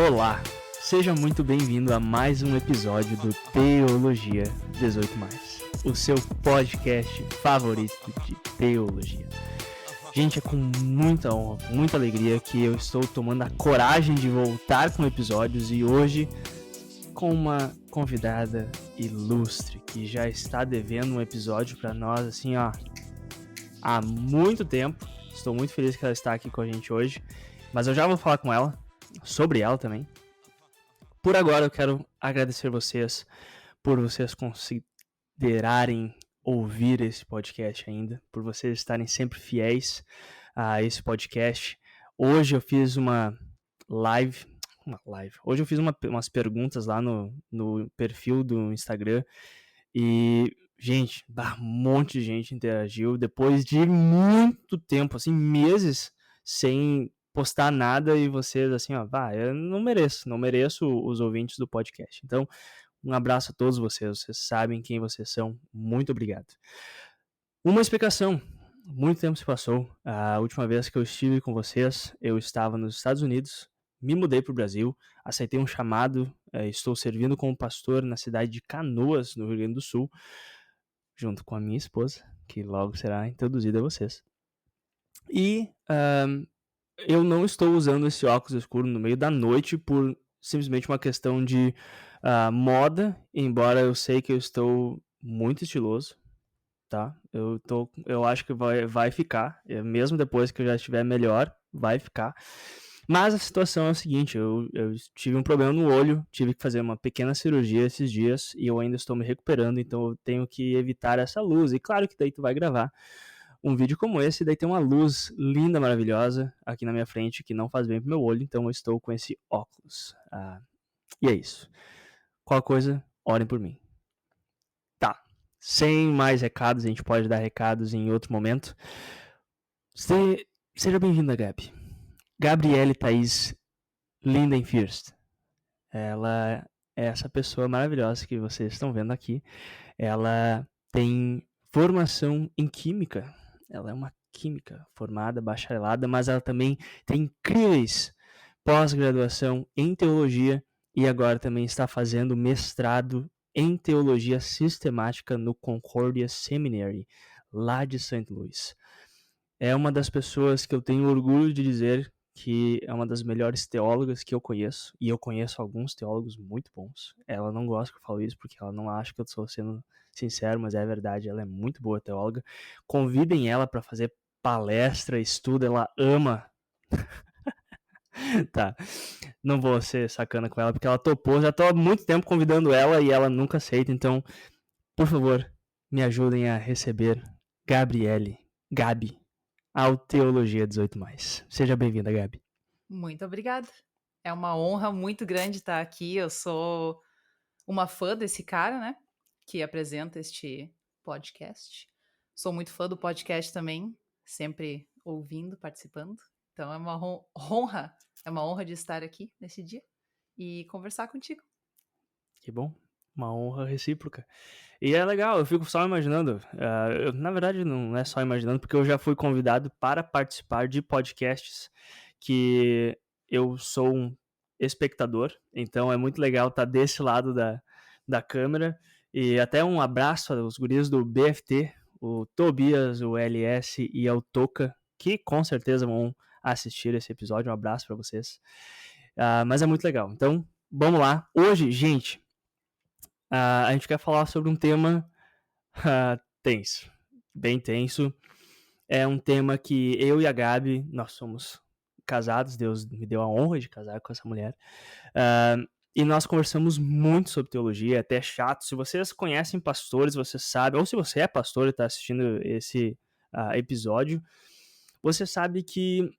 Olá, seja muito bem-vindo a mais um episódio do Teologia 18+, o seu podcast favorito de teologia. Gente, é com muita honra, muita alegria que eu estou tomando a coragem de voltar com episódios e hoje com uma convidada ilustre que já está devendo um episódio para nós, assim, ó, há muito tempo. Estou muito feliz que ela está aqui com a gente hoje, mas eu já vou falar com ela, sobre ela também. Por agora eu quero agradecer vocês por vocês considerarem ouvir esse podcast ainda, por vocês estarem sempre fiéis a esse podcast. Hoje eu fiz uma live. Hoje eu fiz umas perguntas lá no perfil do Instagram e, gente, um monte de gente interagiu depois de muito tempo, assim, meses sem postar nada e vocês assim, ó, eu não mereço os ouvintes do podcast. Então, um abraço a todos vocês sabem quem vocês são, muito obrigado. Uma explicação, muito tempo se passou, a última vez que eu estive com vocês, eu estava nos Estados Unidos, me mudei para o Brasil, aceitei um chamado, estou servindo como pastor na cidade de Canoas, no Rio Grande do Sul, junto com a minha esposa, que logo será introduzida a vocês. E eu não estou usando esse óculos escuro no meio da noite por simplesmente uma questão de moda, embora eu sei que eu estou muito estiloso, tá? Eu acho que vai ficar, mesmo depois que eu já estiver melhor, vai ficar. Mas a situação é o seguinte, eu tive um problema no olho, tive que fazer uma pequena cirurgia esses dias e eu ainda estou me recuperando, então eu tenho que evitar essa luz. E claro que daí tu vai gravar um vídeo como esse, daí tem uma luz linda, maravilhosa aqui na minha frente, que não faz bem pro meu olho, então eu estou com esse óculos. E é isso. Qualquer coisa, orem por mim. Tá. Sem mais recados, a gente pode dar recados em outro momento. Seja bem-vinda, Gabi. Gabriele Thaís Lindenfirst. Ela é essa pessoa maravilhosa que vocês estão vendo aqui. Ela tem formação em química. Ela é uma química formada, bacharelada, mas ela também tem incríveis pós-graduação em teologia e agora também está fazendo mestrado em teologia sistemática no Concordia Seminary, lá de St. Louis. É uma das pessoas que eu tenho orgulho de dizer que é uma das melhores teólogas que eu conheço, e eu conheço alguns teólogos muito bons. Ela não gosta que eu falo isso porque ela não acha que eu estou sendo sincero, mas é verdade, ela é muito boa teóloga. Convidem ela para fazer palestra, estudo, ela ama. Tá, não vou ser sacana com ela porque ela topou, já tô há muito tempo convidando ela e ela nunca aceita, então, por favor, me ajudem a receber Gabi, ao Teologia 18+. Seja bem-vinda, Gabi. Muito obrigada. É uma honra muito grande estar aqui. Eu sou uma fã desse cara, né? Que apresenta este podcast. Sou muito fã do podcast também, sempre ouvindo, participando. Então é uma honra de estar aqui nesse dia e conversar contigo. Que bom, uma honra recíproca. E é legal, eu fico só imaginando, na verdade não é só imaginando, porque eu já fui convidado para participar de podcasts que eu sou um espectador, então é muito legal estar desse lado da câmera, e até um abraço aos guris do BFT, o Tobias, o LS e o Toca, que com certeza vão assistir esse episódio, um abraço para vocês. Mas é muito legal, então vamos lá. Hoje, gente, a gente quer falar sobre um tema tenso, bem tenso. É um tema que eu e a Gabi, nós somos casados, Deus me deu a honra de casar com essa mulher. E nós conversamos muito sobre teologia, é até chato. Se vocês conhecem pastores, você sabe, ou se você é pastor e está assistindo esse episódio, você sabe que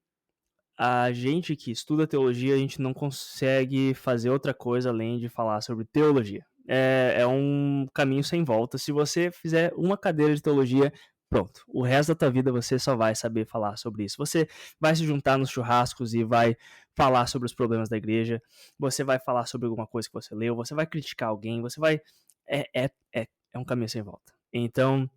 a gente que estuda teologia, a gente não consegue fazer outra coisa além de falar sobre teologia. É um caminho sem volta. Se você fizer uma cadeira de teologia, pronto. O resto da tua vida você só vai saber falar sobre isso. Você vai se juntar nos churrascos e vai falar sobre os problemas da igreja. Você vai falar sobre alguma coisa que você leu. Você vai criticar alguém. Você vai... É um caminho sem volta. Então,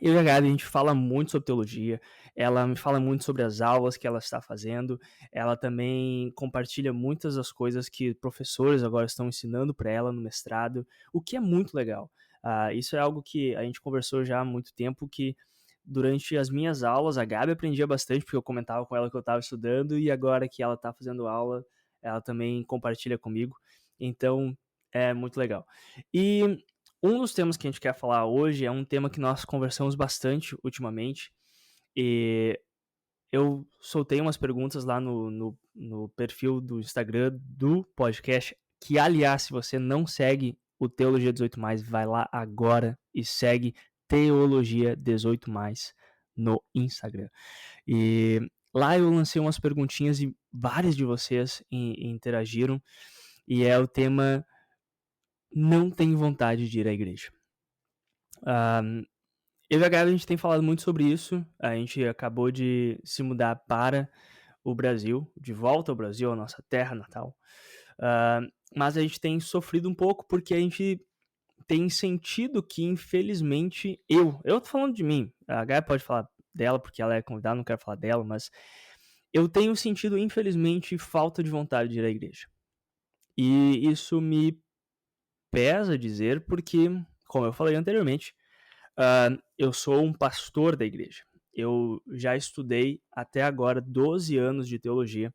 Eu e a Gabi, a gente fala muito sobre teologia, ela me fala muito sobre as aulas que ela está fazendo, ela também compartilha muitas das coisas que professores agora estão ensinando para ela no mestrado, o que é muito legal. Isso é algo que a gente conversou já há muito tempo, que durante as minhas aulas, a Gabi aprendia bastante, porque eu comentava com ela que eu estava estudando, e agora que ela está fazendo aula, ela também compartilha comigo, então é muito legal. E um dos temas que a gente quer falar hoje é um tema que nós conversamos bastante ultimamente, e eu soltei umas perguntas lá no perfil do Instagram do podcast, que, aliás, se você não segue o Teologia 18+, vai lá agora e segue Teologia 18+, no Instagram. E lá eu lancei umas perguntinhas e vários de vocês interagiram, e é o tema "Não tenho vontade de ir à igreja". Eu e a Gabi, a gente tem falado muito sobre isso. A gente acabou de se mudar para o Brasil, de volta ao Brasil, a nossa terra natal. Mas a gente tem sofrido um pouco porque a gente tem sentido que, infelizmente, eu tô falando de mim, a Gabi pode falar dela porque ela é convidada, não quero falar dela, mas eu tenho sentido, infelizmente, falta de vontade de ir à igreja. E isso me pesa dizer porque, como eu falei anteriormente, eu sou um pastor da igreja. Eu já estudei até agora 12 anos de teologia.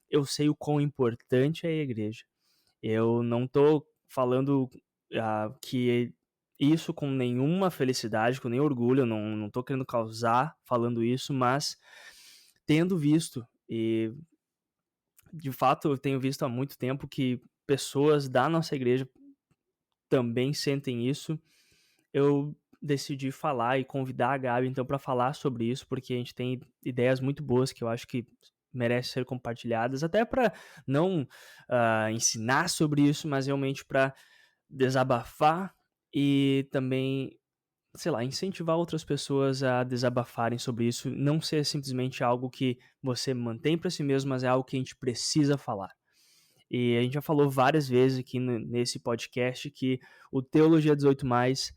Eu sei o quão importante é a igreja. Eu não estou falando que isso com nenhuma felicidade, com nenhum orgulho, eu não estou querendo causar falando isso, mas tendo visto, e de fato eu tenho visto há muito tempo que pessoas da nossa igreja também sentem isso, eu decidi falar e convidar a Gabi então para falar sobre isso, porque a gente tem ideias muito boas que eu acho que merecem ser compartilhadas, até para não ensinar sobre isso, mas realmente para desabafar e também, sei lá, incentivar outras pessoas a desabafarem sobre isso, não ser simplesmente algo que você mantém para si mesmo, mas é algo que a gente precisa falar. E a gente já falou várias vezes aqui nesse podcast que o Teologia 18+,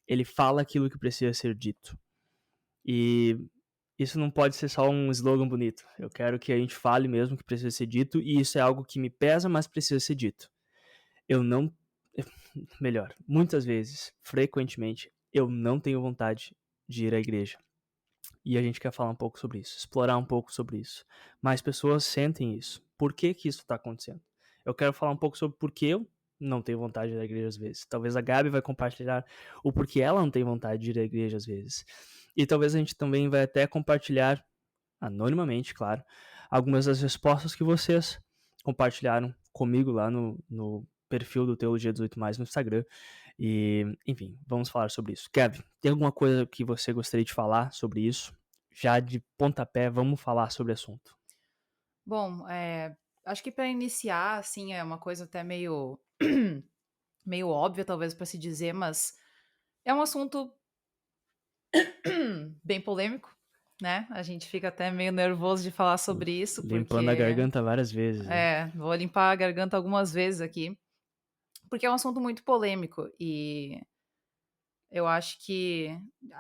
ele fala aquilo que precisa ser dito. E isso não pode ser só um slogan bonito. Eu quero que a gente fale mesmo que precisa ser dito, e isso é algo que me pesa, mas precisa ser dito. Eu não... Melhor, muitas vezes, frequentemente, eu não tenho vontade de ir à igreja. E a gente quer falar um pouco sobre isso, explorar um pouco sobre isso. Mas pessoas sentem isso. Por que que isso está acontecendo? Eu quero falar um pouco sobre por que eu não tenho vontade de ir à igreja às vezes. Talvez a Gabi vai compartilhar o porquê ela não tem vontade de ir à igreja às vezes. E talvez a gente também vai até compartilhar, anonimamente, claro, algumas das respostas que vocês compartilharam comigo lá no perfil do Teologia 18+, no Instagram. E, enfim, vamos falar sobre isso. Kevin, tem alguma coisa que você gostaria de falar sobre isso? Já de pontapé, vamos falar sobre o assunto. Bom, acho que para iniciar, assim, é uma coisa até meio meio óbvia, talvez, para se dizer, mas é um assunto bem polêmico, né? A gente fica até meio nervoso de falar sobre isso, Limpando a porque garganta várias vezes, né? vou limpar a garganta algumas vezes aqui, porque é um assunto muito polêmico e eu acho que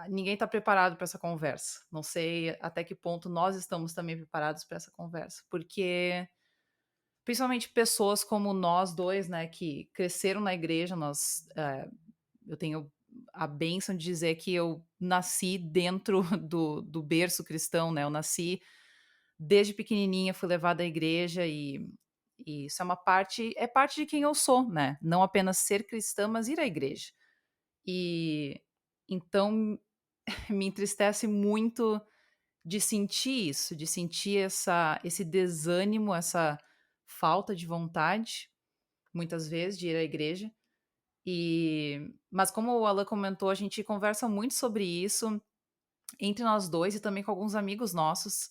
ninguém está preparado para essa conversa. Não sei até que ponto nós estamos também preparados para essa conversa, porque principalmente pessoas como nós dois, né, que cresceram na igreja, eu tenho a bênção de dizer que eu nasci dentro do berço cristão, né? Eu nasci desde pequenininha, fui levada à igreja e isso é parte de quem eu sou, né? Não apenas ser cristã, mas ir à igreja. E então me entristece muito de sentir isso, de sentir esse desânimo, essa falta de vontade, muitas vezes, de ir à igreja. Mas como o Alan comentou, a gente conversa muito sobre isso entre nós dois e também com alguns amigos nossos.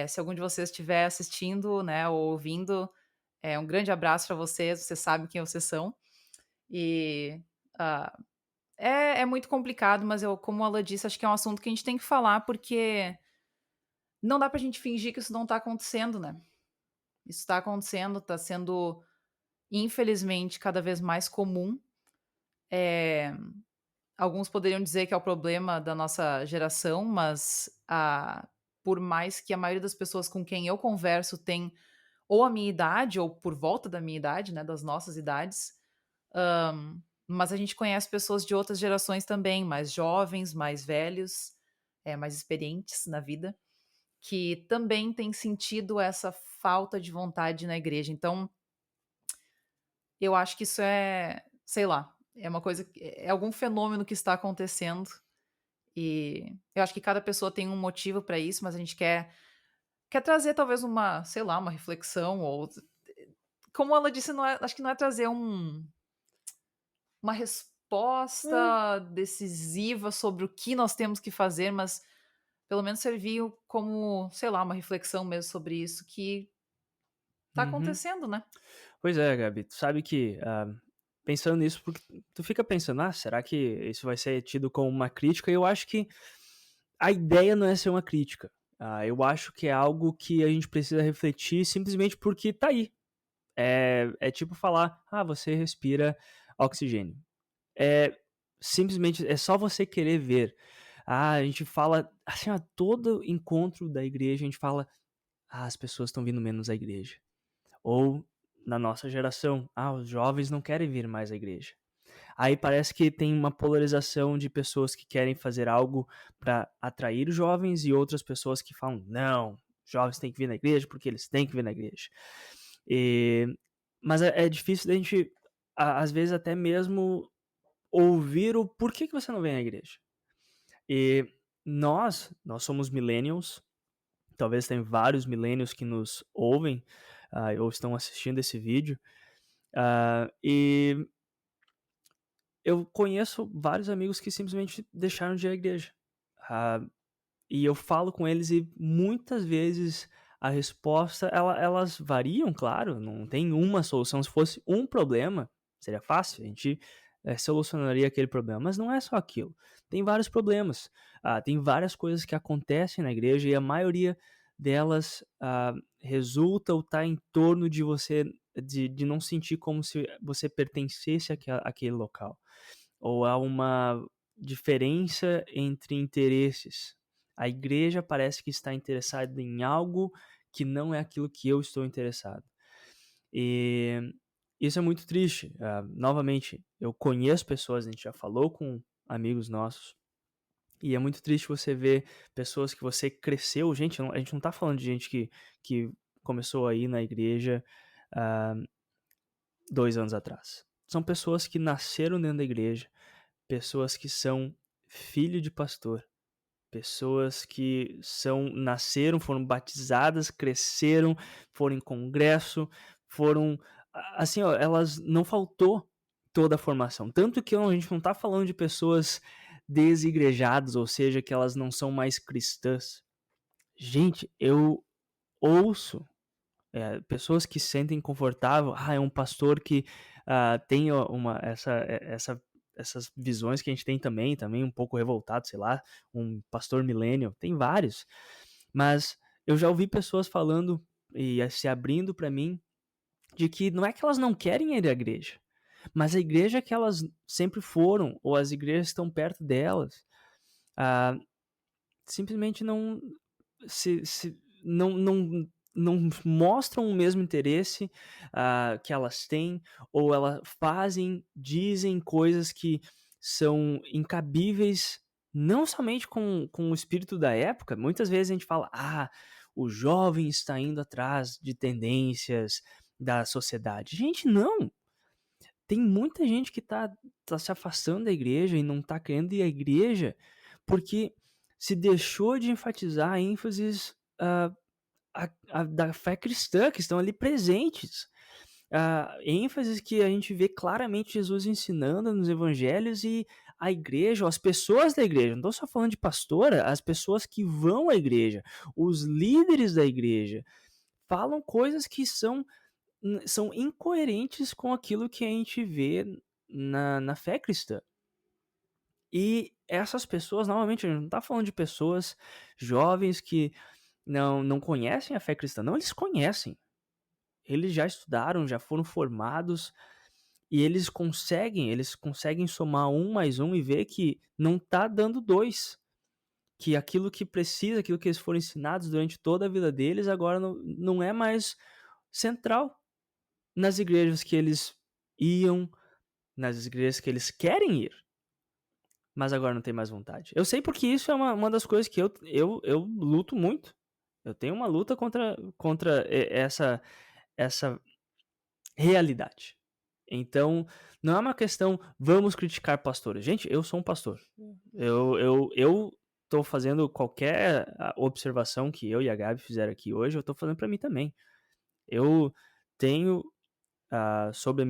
Se algum de vocês estiver assistindo, né, ou ouvindo, um grande abraço para vocês, vocês sabem quem vocês são. E ah, é muito complicado, mas como ela disse, acho que é um assunto que a gente tem que falar, porque não dá pra gente fingir que isso não tá acontecendo, né? Isso tá acontecendo, tá sendo, infelizmente, cada vez mais comum. alguns poderiam dizer que é o problema da nossa geração, mas por mais que a maioria das pessoas com quem eu converso tem ou a minha idade ou por volta da minha idade, né, das nossas idades, mas a gente conhece pessoas de outras gerações também, mais jovens, mais velhos, mais experientes na vida, que também têm sentido essa falta de vontade na igreja. Então, eu acho que isso é, sei lá, é uma coisa, é algum fenômeno que está acontecendo e eu acho que cada pessoa tem um motivo para isso, mas a gente quer trazer talvez uma, sei lá, uma reflexão ou como ela disse, não é, acho que não é trazer uma É. resposta decisiva sobre o que nós temos que fazer, mas pelo menos servir como, sei lá, uma reflexão mesmo sobre isso que tá Uhum. acontecendo, né? Pois é, Gabi, tu sabe que, pensando nisso, porque tu fica pensando, será que isso vai ser tido como uma crítica? E eu acho que a ideia não é ser uma crítica. Eu acho que é algo que a gente precisa refletir simplesmente porque tá aí. É tipo falar, você respira oxigênio. É simplesmente, é só você querer ver. A gente fala, assim, todo encontro da igreja, a gente fala, as pessoas estão vindo menos à igreja. Ou, na nossa geração, os jovens não querem vir mais à igreja. Aí parece que tem uma polarização de pessoas que querem fazer algo para atrair os jovens e outras pessoas que falam, não, jovens têm que vir na igreja porque eles têm que vir na igreja. E, mas é difícil da gente, às vezes, até mesmo ouvir o porquê que você não vem à igreja. E nós somos millennials, talvez tenha vários millennials que nos ouvem ou estão assistindo esse vídeo, e eu conheço vários amigos que simplesmente deixaram de ir à igreja. Ah, e eu falo com eles e muitas vezes a resposta, elas variam, claro, não tem uma solução. Se fosse um problema, seria fácil, a gente solucionaria aquele problema. Mas não é só aquilo. Tem vários problemas. Tem várias coisas que acontecem na igreja e a maioria delas resulta ou está em torno de você, de não sentir como se você pertencesse àquele local. Ou há uma diferença entre interesses. A igreja parece que está interessada em algo que não é aquilo que eu estou interessado. E isso é muito triste. Novamente, eu conheço pessoas, a gente já falou com amigos nossos, e é muito triste você ver pessoas que você cresceu. Gente, a gente não está falando de gente que começou aí na igreja 2 anos atrás. São pessoas que nasceram dentro da igreja, pessoas que são filho de pastor, pessoas que nasceram, foram batizadas, cresceram, foram em congresso, foram assim, elas não faltou toda a formação. Tanto que a gente não está falando de pessoas desigrejadas, ou seja, que elas não são mais cristãs. Gente, eu ouço pessoas que se sentem confortável, é um pastor que tem essas visões que a gente tem também um pouco revoltado, sei lá, um pastor millennial, tem vários, mas eu já ouvi pessoas falando e se abrindo para mim de que não é que elas não querem ir à igreja, mas a igreja que elas sempre foram, ou as igrejas que estão perto delas, simplesmente não mostram o mesmo interesse que elas têm, ou elas dizem coisas que são incabíveis, não somente com o espírito da época. Muitas vezes a gente fala, o jovem está indo atrás de tendências da sociedade. Gente, não! Tem muita gente que tá se afastando da igreja e não tá querendo ir à igreja porque se deixou de enfatizar a ênfase da fé cristã, que estão ali presentes. ênfases que a gente vê claramente Jesus ensinando nos evangelhos, e a igreja, as pessoas da igreja, não estou só falando de pastora, as pessoas que vão à igreja, os líderes da igreja, falam coisas que são incoerentes com aquilo que a gente vê na fé cristã. E essas pessoas, novamente, a gente não está falando de pessoas jovens que não conhecem a fé cristã. Não, eles conhecem. Eles já estudaram, já foram formados, E eles conseguem somar 1 mais 1 e ver que não tá dando 2, que aquilo que precisa, aquilo que eles foram ensinados durante toda a vida deles, agora não é mais central nas igrejas que eles iam, nas igrejas que eles querem ir, mas agora não tem mais vontade. Eu sei porque isso é uma das coisas que eu luto muito. Eu tenho uma luta contra essa realidade. Então, não é uma questão, vamos criticar pastores. Gente, eu sou um pastor. Eu tô fazendo qualquer observação que eu e a Gabi fizeram aqui hoje, eu tô fazendo para mim também. Eu tenho sobre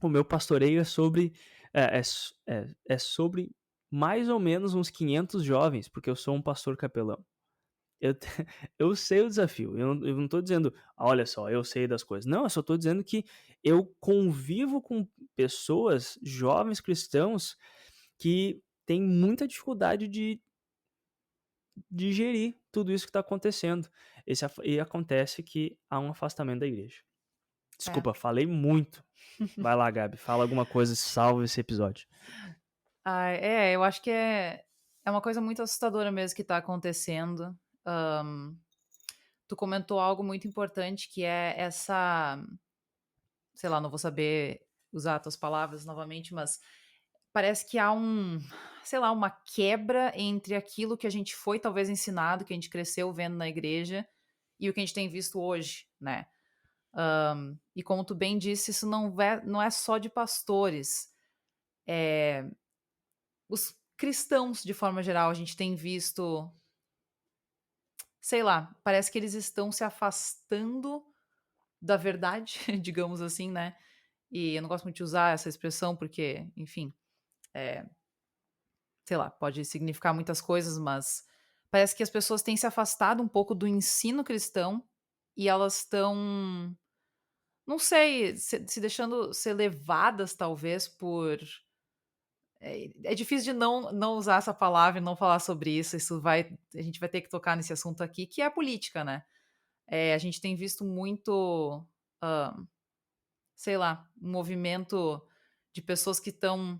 o meu pastoreio é sobre mais ou menos uns 500 jovens, porque eu sou um pastor capelão. Eu, te- eu sei o desafio. Eu não tô dizendo, olha só, eu sei das coisas. Não, eu só tô dizendo que eu convivo com pessoas, jovens cristãos, que têm muita dificuldade de digerir tudo isso que está acontecendo. E acontece que há um afastamento da igreja. É. Desculpa, falei muito. Vai lá, Gabi, fala alguma coisa e salva esse episódio. Eu acho que é uma coisa muito assustadora mesmo que tá acontecendo. Ahn, Tu comentou algo muito importante que é essa, sei lá, não vou saber usar as tuas palavras novamente, mas parece que há sei lá, uma quebra entre aquilo que a gente foi talvez ensinado, que a gente cresceu vendo na igreja, e o que a gente tem visto hoje, né? E como tu bem disse, isso não é só de pastores. Os cristãos, de forma geral, a gente tem visto, sei lá, parece que eles estão se afastando da verdade, digamos assim, né? E eu não gosto muito de usar essa expressão porque, enfim, sei lá, pode significar muitas coisas, mas parece que as pessoas têm se afastado um pouco do ensino cristão e elas estão, não sei, se deixando ser levadas, talvez, por. É difícil de não usar essa palavra e não falar sobre isso. A gente vai ter que tocar nesse assunto aqui, que é a política, né? A gente tem visto muito, ah, sei lá, um movimento de pessoas que estão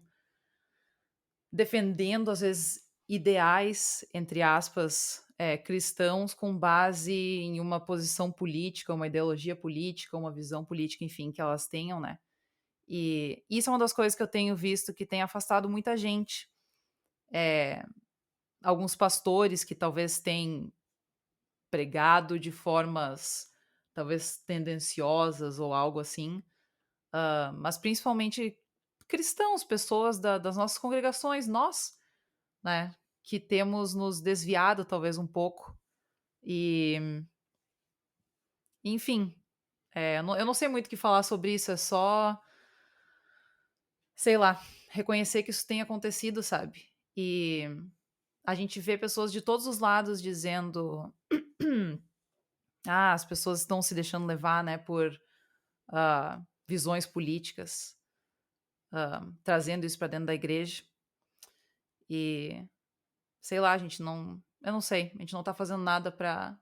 defendendo, às vezes, ideais, entre aspas, cristãos com base em uma posição política, uma ideologia política, uma visão política, enfim, que elas tenham, né? E isso é uma das coisas que eu tenho visto que tem afastado muita gente. Alguns pastores que talvez tenham pregado de formas talvez tendenciosas ou algo assim, mas principalmente cristãos, pessoas das nossas congregações, nós, né, que temos nos desviado talvez um pouco. E, enfim, eu não sei muito o que falar sobre isso, é só, sei lá, reconhecer que isso tem acontecido, sabe? E a gente vê pessoas de todos os lados dizendo: as pessoas estão se deixando levar, né, por visões políticas, trazendo isso para dentro da igreja. E sei lá, a gente não. Eu não sei, a gente não tá fazendo nada pra.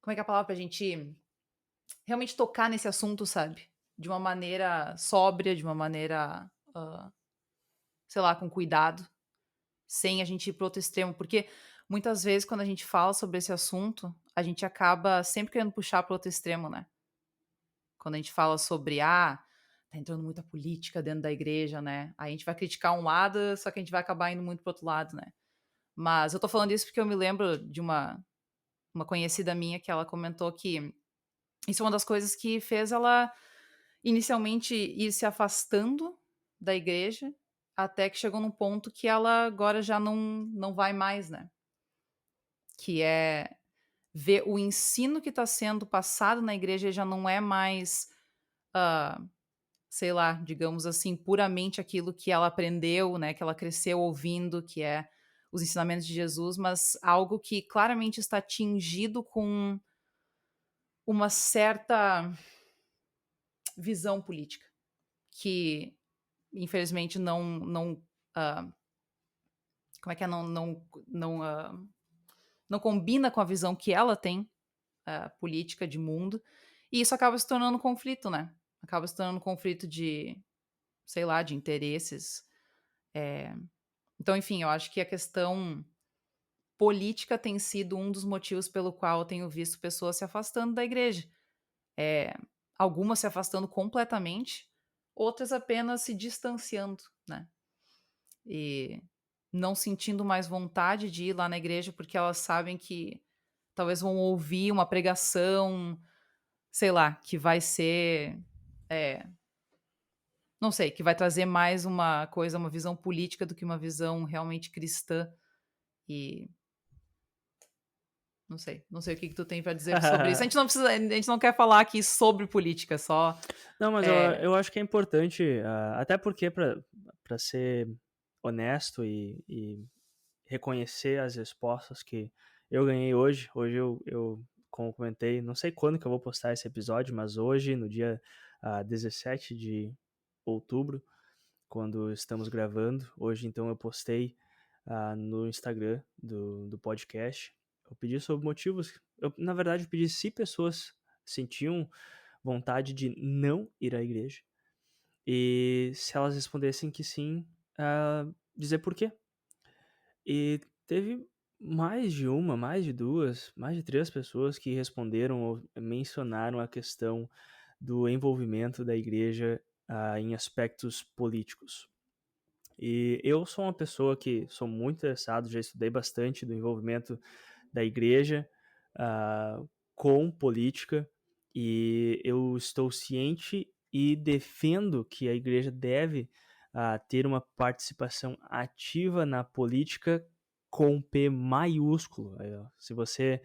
Como é que é a palavra? Pra gente realmente tocar nesse assunto, sabe? De uma maneira sóbria, de uma maneira, sei lá, com cuidado, sem a gente ir pro outro extremo. Porque muitas vezes, quando a gente fala sobre esse assunto, a gente acaba sempre querendo puxar pro outro extremo, né? Quando a gente fala sobre, tá entrando muita política dentro da igreja, né? Aí a gente vai criticar um lado, só que a gente vai acabar indo muito pro outro lado, né? Mas eu tô falando isso porque eu me lembro de uma conhecida minha que ela comentou que isso é uma das coisas que fez ela inicialmente ir se afastando da igreja, até que chegou num ponto que ela agora já não vai mais, né? Que é ver o ensino que está sendo passado na igreja já não é mais, ah, sei lá, digamos assim, puramente aquilo que ela aprendeu, né? Que ela cresceu ouvindo, que é os ensinamentos de Jesus, mas algo que claramente está tingido com uma certa visão política, que infelizmente ah, como é que é, não combina com a visão que ela tem, política de mundo, e isso acaba se tornando um conflito, né? acaba se tornando um conflito de, sei lá, de interesses. Então, enfim, eu acho que a questão política tem sido um dos motivos pelo qual eu tenho visto pessoas se afastando da igreja. Eh, Algumas se afastando completamente, outras apenas se distanciando, né, e não sentindo mais vontade de ir lá na igreja, porque elas sabem que talvez vão ouvir uma pregação, sei lá, que vai ser, eh, não sei, que vai trazer mais uma coisa, uma visão política do que uma visão realmente cristã. E não sei o que que tu tem pra dizer sobre isso. A gente não quer falar aqui sobre política, só, Não, mas eu, eh eu acho que é importante, até porque para ser honesto e reconhecer as respostas que eu ganhei hoje. Hoje como comentei, não sei quando que eu vou postar esse episódio, mas hoje, no dia 17 de outubro, quando estamos gravando, hoje então eu postei no Instagram do podcast. Eu pedi sobre motivos. Na verdade, eu pedi se pessoas sentiam vontade de não ir à igreja. E se elas respondessem que sim, dizer por quê. E teve mais de uma, mais de duas, mais de três pessoas que responderam ou mencionaram a questão do envolvimento da igreja em aspectos políticos. E eu sou uma pessoa que sou muito interessado, já estudei bastante do envolvimento da igreja ah, com política, e eu estou ciente e defendo que a igreja deve ter uma participação ativa na política com P maiúsculo. Aí, ó, se você.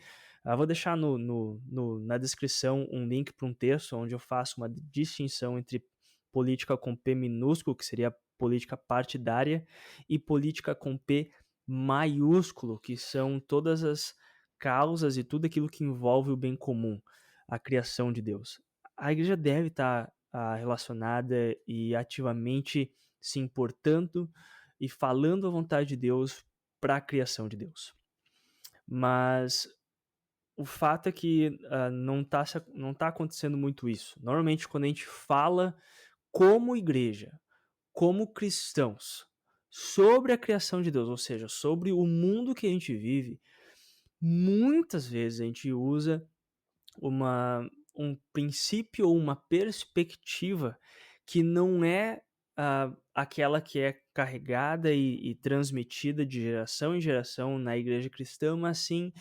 Vou deixar na descrição um link para um texto onde eu faço uma distinção entre política com P minúsculo, que seria política partidária, e política com P maiúsculo, que são todas as causas e tudo aquilo que envolve o bem comum, a criação de Deus. A igreja deve estar relacionada e ativamente se importando e falando a vontade de Deus para a criação de Deus. Mas o fato é que não tá acontecendo muito isso. Normalmente, quando a gente fala como igreja, como cristãos, sobre a criação de Deus, ou seja, sobre o mundo que a gente vive, muitas vezes a gente usa um princípio ou uma perspectiva que não é aquela que é carregada e transmitida de geração em geração na igreja cristã, mas sim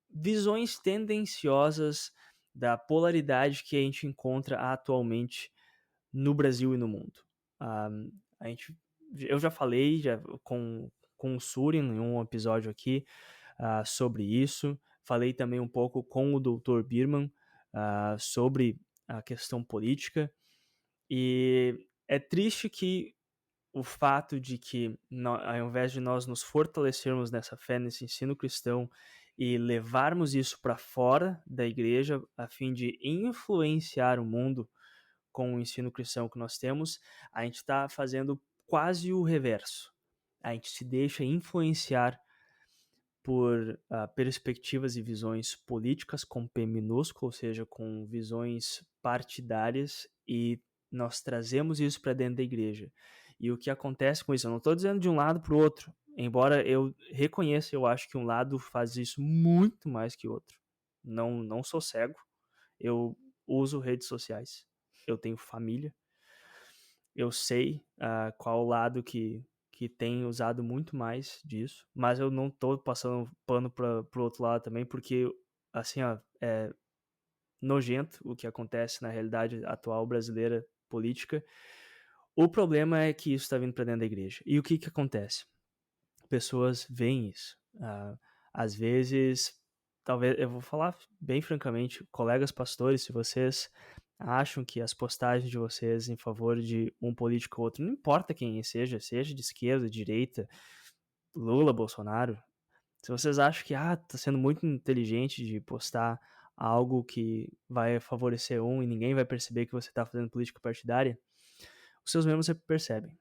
visões tendenciosas da polaridade que a gente encontra atualmente no Brasil e no mundo. Ah, eu já falei com o Suri em um episódio aqui sobre isso. Falei também um pouco com o Dr. Birman sobre a questão política. E é triste que o fato de que, ao invés de nós nos fortalecermos nessa fé, nesse ensino cristão, e levarmos isso para fora da igreja, a fim de influenciar o mundo com o ensino cristão que nós temos, a gente está fazendo quase o reverso. A gente se deixa influenciar por perspectivas e visões políticas com P minúsculo, ou seja, com visões partidárias, e nós trazemos isso para dentro da igreja. E o que acontece com isso? Eu não estou dizendo de um lado para o outro, embora eu reconheça, eu acho que um lado faz isso muito mais que o outro. Não sou cego, eu uso redes sociais, eu tenho família, eu sei qual lado que tem usado muito mais disso, mas eu não tô passando pano pro outro lado também, porque, assim, ó, é nojento o que acontece na realidade atual brasileira política. O problema é que isso está vindo para dentro da igreja. E o que acontece? Pessoas veem isso. Às vezes, talvez, eu vou falar bem francamente, colegas pastores, se vocês acham que as postagens de vocês em favor de um político ou outro, não importa quem seja de esquerda, direita, Lula, Bolsonaro, se vocês acham que tá sendo muito inteligente de postar algo que vai favorecer um e ninguém vai perceber que você está fazendo política partidária, os seus membros percebem,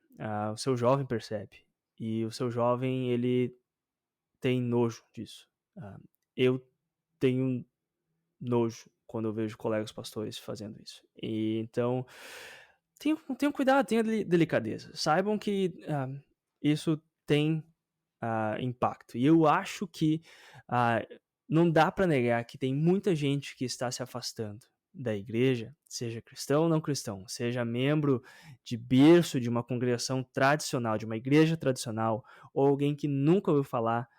o seu jovem percebe, e o seu jovem, ele tem nojo disso. Eu tenho nojo quando eu vejo colegas pastores fazendo isso. E então, tenham cuidado, tenham delicadeza. Saibam que isso tem impacto. E eu acho que não dá para negar que tem muita gente que está se afastando da igreja, seja cristão ou não cristão, seja membro de berço de uma congregação tradicional, de uma igreja tradicional, ou alguém que nunca ouviu falar,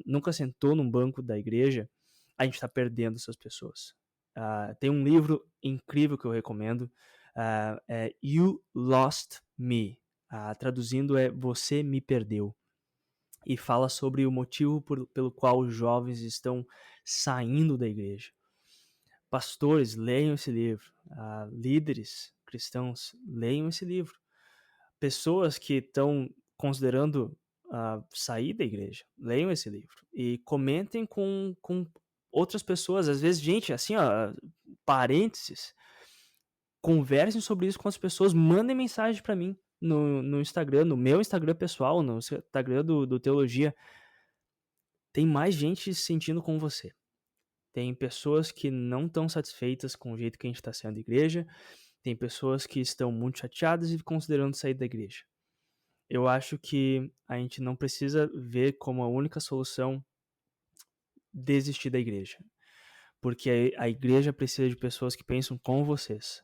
nunca sentou num banco da igreja, a gente está perdendo essas pessoas. Tem um livro incrível que eu recomendo, é You Lost Me. Traduzindo é Você Me Perdeu. E fala sobre o motivo pelo qual os jovens estão saindo da igreja. Pastores, leiam esse livro. Líderes cristãos, leiam esse livro. Pessoas que estão considerando sair da igreja, leiam esse livro. E comentem com outras pessoas. Às vezes, gente, assim, parênteses, conversem sobre isso com as pessoas, mandem mensagem para mim no Instagram, no meu Instagram pessoal, no Instagram do Teologia. Tem mais gente se sentindo como você. Tem pessoas que não estão satisfeitas com o jeito que a gente está sendo igreja. Tem pessoas que estão muito chateadas e considerando sair da igreja. Eu acho que a gente não precisa ver como a única solução desistir da igreja. Porque a igreja precisa de pessoas que pensam como vocês.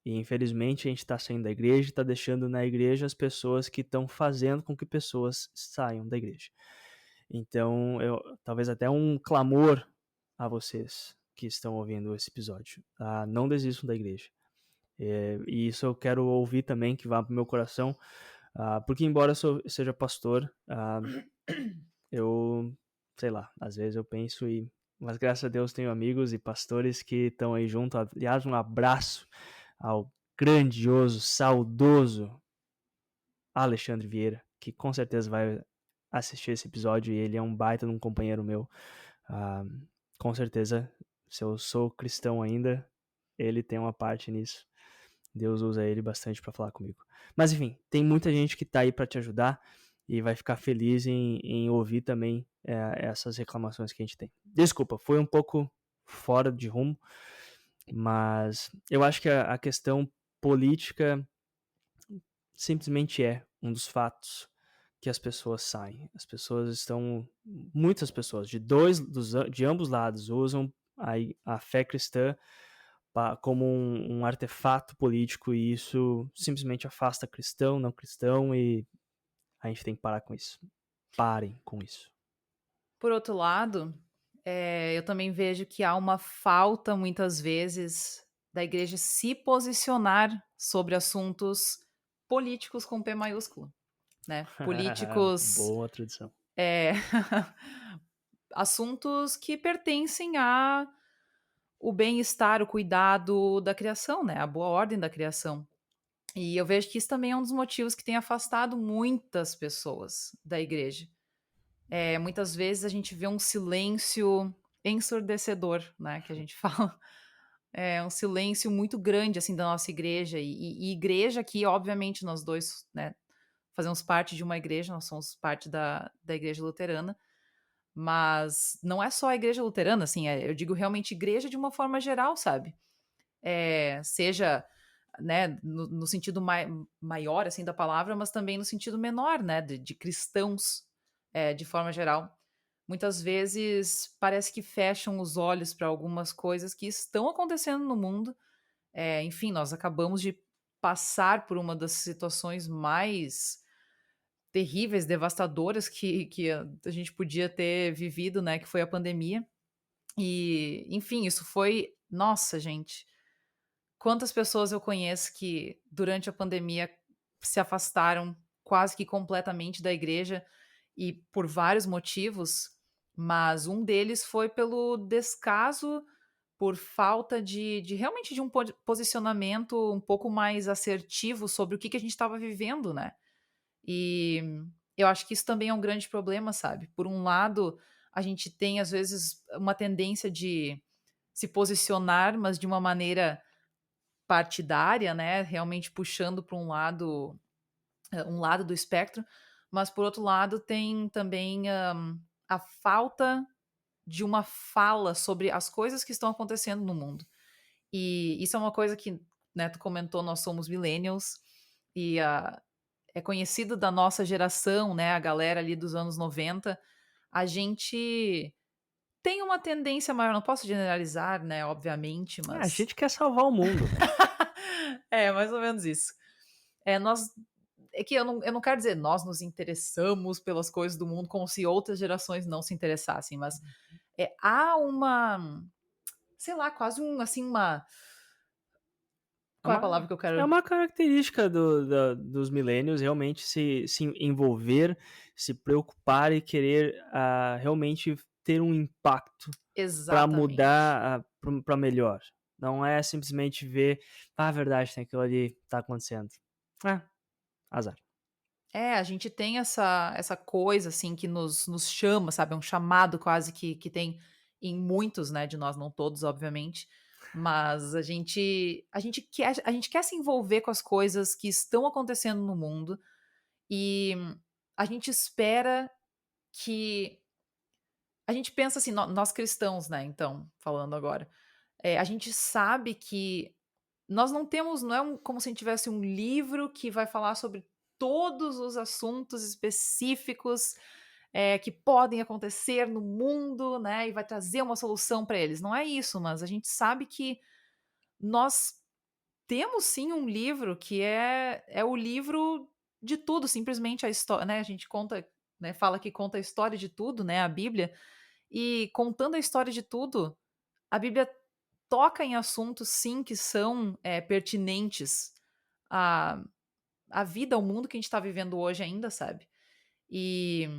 E infelizmente a gente está saindo da igreja e está deixando na igreja as pessoas que estão fazendo com que pessoas saiam da igreja. Então, talvez até um clamor a vocês que estão ouvindo esse episódio. Não desistam da igreja. E isso eu quero ouvir também, que vá para o meu coração, porque embora eu seja pastor, eu, sei lá, às vezes eu penso mas graças a Deus tenho amigos e pastores que estão aí junto. Aliás, um abraço ao grandioso, saudoso Alexandre Vieira, que com certeza vai assistir esse episódio, e ele é um baita de um companheiro meu. Com certeza, se eu sou cristão ainda, ele tem uma parte nisso. Deus usa ele bastante para falar comigo. Mas enfim, tem muita gente que tá aí para te ajudar e vai ficar feliz em ouvir também essas reclamações que a gente tem. Desculpa, foi um pouco fora de rumo, mas eu acho que a questão política simplesmente é um dos fatos que as pessoas saem. As pessoas estão, muitas pessoas de ambos lados usam a fé cristã como um artefato político, e isso simplesmente afasta cristão, não cristão, e a gente tem que parar com isso. Parem com isso. Por outro lado, eu também vejo que há uma falta, muitas vezes, da igreja se posicionar sobre assuntos políticos com P maiúsculo, né? Políticos, Boa tradução. assuntos que pertencem a o bem-estar, o cuidado da criação, né? A boa ordem da criação. E eu vejo que isso também é um dos motivos que tem afastado muitas pessoas da igreja. Muitas vezes a gente vê um silêncio ensurdecedor, né? Que a gente fala. É um silêncio muito grande, assim, da nossa igreja. E igreja aqui, obviamente, nós dois, né? Fazemos parte de uma igreja, nós somos parte da igreja luterana. Mas não é só a igreja luterana, assim, eu digo realmente igreja de uma forma geral, sabe? Seja, né, no sentido maior, assim, da palavra, mas também no sentido menor, né, de cristãos, de forma geral. Muitas vezes parece que fecham os olhos para algumas coisas que estão acontecendo no mundo. Enfim, nós acabamos de passar por uma das situações mais terríveis, devastadoras que a gente podia ter vivido, né, que foi a pandemia. E, enfim, isso foi, nossa, gente, quantas pessoas eu conheço que durante a pandemia se afastaram quase que completamente da igreja, e por vários motivos, mas um deles foi pelo descaso, por falta de realmente de um posicionamento um pouco mais assertivo sobre o que a gente estava vivendo, né? E eu acho que isso também é um grande problema, sabe? Por um lado, a gente tem, às vezes, uma tendência de se posicionar, mas de uma maneira partidária, né? Realmente puxando para um lado do espectro, mas por outro lado, tem também a falta de uma fala sobre as coisas que estão acontecendo no mundo. E isso é uma coisa que, né, tu comentou, nós somos millennials e é conhecido da nossa geração, né, a galera ali dos anos 90, a gente tem uma tendência maior, não posso generalizar, né, obviamente, A mas gente quer salvar o mundo, velho. é mais ou menos isso. Nós é que eu não quero dizer nós nos interessamos pelas coisas do mundo como se outras gerações não se interessassem, mas há uma, sei lá, quase um, assim, uma, É qual é a uma, palavra que eu é quero? uma característica dos millennials realmente se envolver, se preocupar e querer realmente ter um impacto para Exatamente. mudar para melhor. Não é simplesmente ver, verdade, tem aquilo ali, tá acontecendo. Azar. A gente tem essa coisa, assim, que nos chama, sabe, é um chamado quase que tem em muitos, né, de nós, não todos, obviamente, mas a gente quer se envolver com as coisas que estão acontecendo no mundo e a gente espera que a gente pensa assim, nós cristãos, né, então, falando agora, a gente sabe que nós não temos, não é como se a gente tivesse um livro que vai falar sobre todos os assuntos específicos, que podem acontecer no mundo, né, e vai trazer uma solução para eles. Não é isso, mas a gente sabe que nós temos sim um livro que é o livro de tudo, simplesmente a história, né, a gente conta, né, fala que conta a história de tudo, né, a Bíblia, e contando a história de tudo, a Bíblia toca em assuntos sim que são, pertinentes à à vida, ao mundo que a gente está vivendo hoje ainda, sabe. E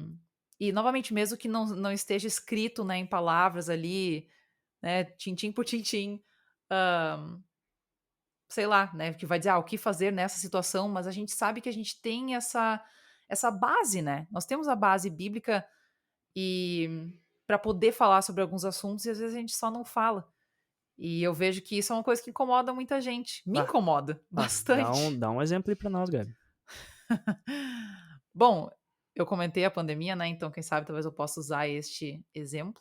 novamente, mesmo que não esteja escrito, né, em palavras ali, né, tintim por tintim, hã, sei lá, né, que vai dizer: o que fazer nessa situação", mas a gente sabe que a gente tem essa base, né, nós temos a base bíblica e para poder falar sobre alguns assuntos e às vezes a gente só não fala. E eu vejo que isso é uma coisa que incomoda muita gente. Me Ah, incomoda dá bastante. dá um exemplo aí pra nós, Gabi. Bom, eu comentei a pandemia, né, então quem sabe talvez eu possa usar este exemplo.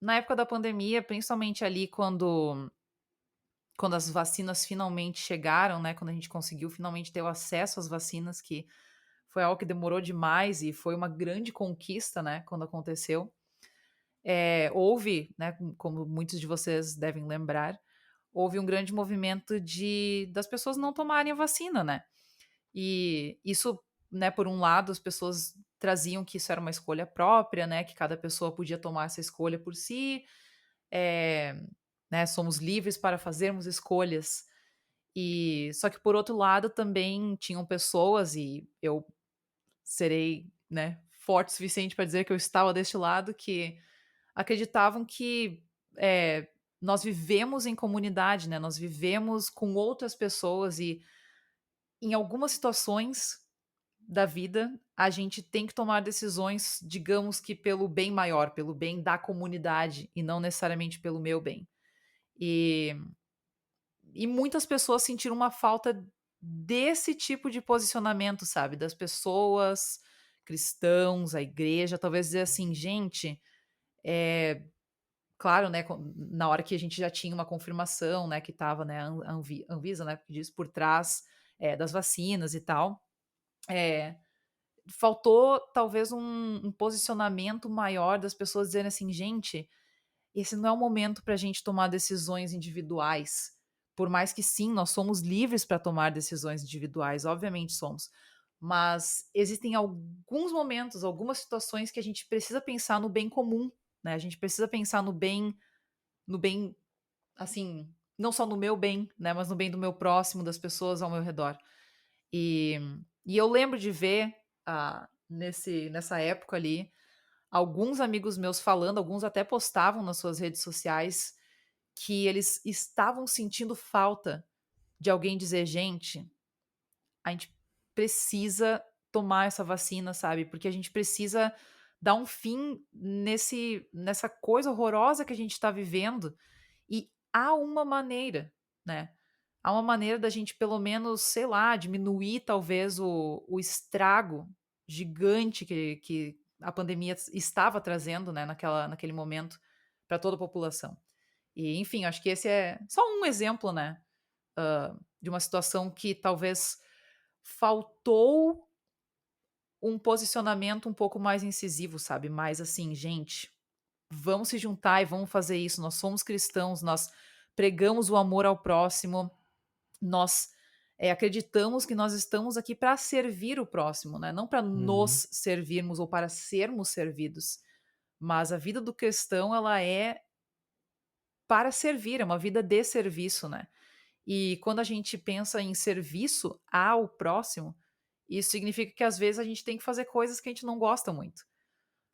Na época da pandemia, principalmente ali quando as vacinas finalmente chegaram, né, quando a gente conseguiu finalmente ter o acesso às vacinas, que foi algo que demorou demais e foi uma grande conquista, né, quando aconteceu. Houve, né, como muitos de vocês devem lembrar, houve um grande movimento das pessoas não tomarem a vacina, né. E isso, né, por um lado, as pessoas traziam que isso era uma escolha própria, né, que cada pessoa podia tomar essa escolha por si, eh, né, somos livres para fazermos escolhas. E só que por outro lado também tinham pessoas, e eu serei, né, forte o suficiente para dizer que eu estava deste lado, que acreditavam que, nós vivemos em comunidade, né, nós vivemos com outras pessoas e em algumas situações da vida, a gente tem que tomar decisões, digamos que pelo bem maior, pelo bem da comunidade e não necessariamente pelo meu bem. E muitas pessoas sentiram uma falta desse tipo de posicionamento, sabe, das pessoas, cristãos, a igreja, talvez dizer assim: "Gente, claro, né, na hora que a gente já tinha uma confirmação, né, que estava, né, a Anvisa, né, que diz por trás, das vacinas e tal, eh, faltou talvez um posicionamento maior das pessoas dizendo assim: "Gente, esse não é o momento para a gente tomar decisões individuais", por mais que sim, nós somos livres para tomar decisões individuais, obviamente somos, mas existem alguns momentos, algumas situações que a gente precisa pensar no bem comum, né, a gente precisa pensar no bem, assim, não só no meu bem, né, mas no bem do meu próximo, das pessoas ao meu redor. E eu lembro de ver, nessa época ali, alguns amigos meus falando, alguns até postavam nas suas redes sociais, que eles estavam sentindo falta de alguém dizer: "Gente, a gente precisa tomar essa vacina", sabe, porque a gente precisa dar um fim nessa coisa horrorosa que a gente está vivendo, e há uma maneira, né, há uma maneira da gente pelo menos, sei lá, diminuir talvez o estrago gigante a pandemia estava trazendo, né, naquele momento para toda a população. E, enfim, acho que esse é só um exemplo, né, de uma situação que talvez faltou um posicionamento um pouco mais incisivo, sabe? Mais assim, gente, vamos se juntar e vamos fazer isso. Nós somos cristãos, nós pregamos o amor ao próximo, nós acreditamos que nós estamos aqui para servir o próximo, né? Não para Uhum. nos servirmos ou para sermos servidos. Mas a vida do cristão, ela é para servir, é uma vida de serviço, né? E quando a gente pensa em serviço ao próximo, isso significa que às vezes a gente tem que fazer coisas que a gente não gosta muito.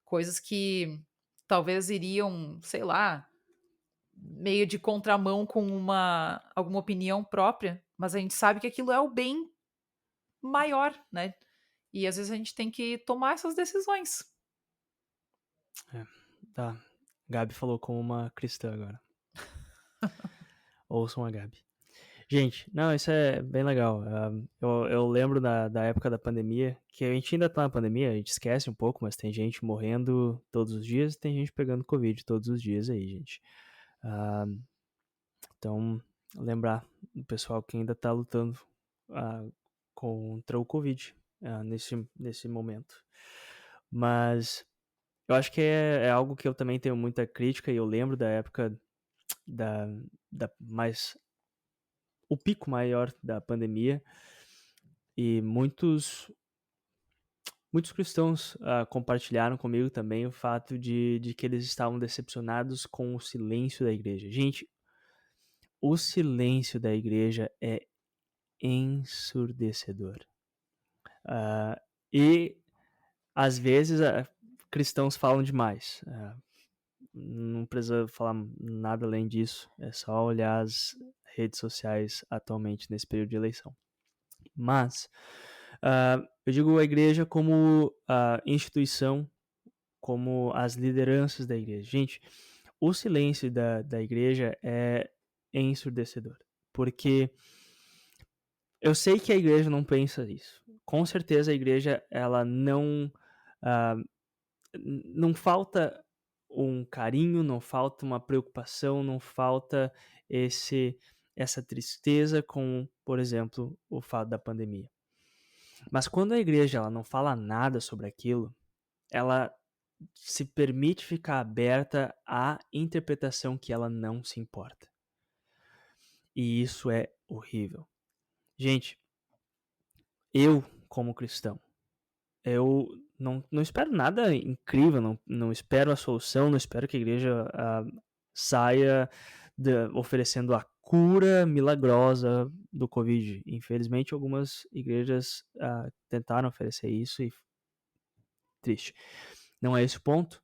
Coisas que talvez iriam, sei lá, meio de contramão com alguma opinião própria, mas a gente sabe que aquilo é o bem maior, né? E às vezes a gente tem que tomar essas decisões. É, tá. Gabi falou como uma cristã agora. Ouçam a Gabi. Gente, não, isso é bem legal. Eu lembro da época da pandemia, que a gente ainda tá na pandemia, a gente esquece um pouco, mas tem gente morrendo todos os dias e tem gente pegando Covid todos os dias aí, gente. Ah, então, lembrar do pessoal que ainda tá lutando contra o Covid nesse momento. Mas eu acho que é algo que eu também tenho muita crítica e eu lembro da época da mais o pico maior da pandemia e muitos cristãos compartilharam comigo também o fato de que eles estavam decepcionados com o silêncio da igreja. Gente, o silêncio da igreja é ensurdecedor. E às vezes cristãos falam demais. Não precisa falar nada além disso. É só olhar as redes sociais atualmente nesse período de eleição. Mas eu digo a igreja como a instituição, como as lideranças da igreja. Gente, o silêncio da igreja é ensurdecedor. Porque eu sei que a igreja não pensa isso. Com certeza a igreja, ela não falta um carinho, não falta uma preocupação, não falta essa tristeza com, por exemplo, o fato da pandemia. Mas quando a igreja ela não fala nada sobre aquilo, ela se permite ficar aberta à interpretação que ela não se importa. E isso é horrível. Gente, eu, como cristão, eu não espero nada incrível, não espero a solução, não espero que a igreja saia oferecendo a cura milagrosa do Covid. Infelizmente, algumas igrejas tentaram oferecer isso e triste. Não é esse o ponto.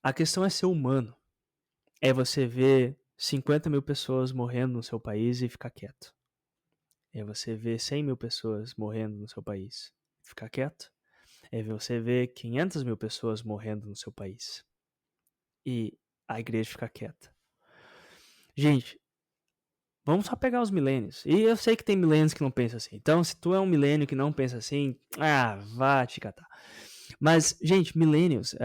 A questão é ser humano. É você ver 50 mil pessoas morrendo no seu país e ficar quieto. É você ver 100 mil pessoas morrendo no seu país e ficar quieto. É você ver 500 mil pessoas morrendo no seu país e a igreja ficar quieta. Gente, vamos só pegar os milênios. E eu sei que tem milênios que não pensam assim. Então, se tu é um milênio que não pensa assim, vá te catar. Mas, gente, milênios,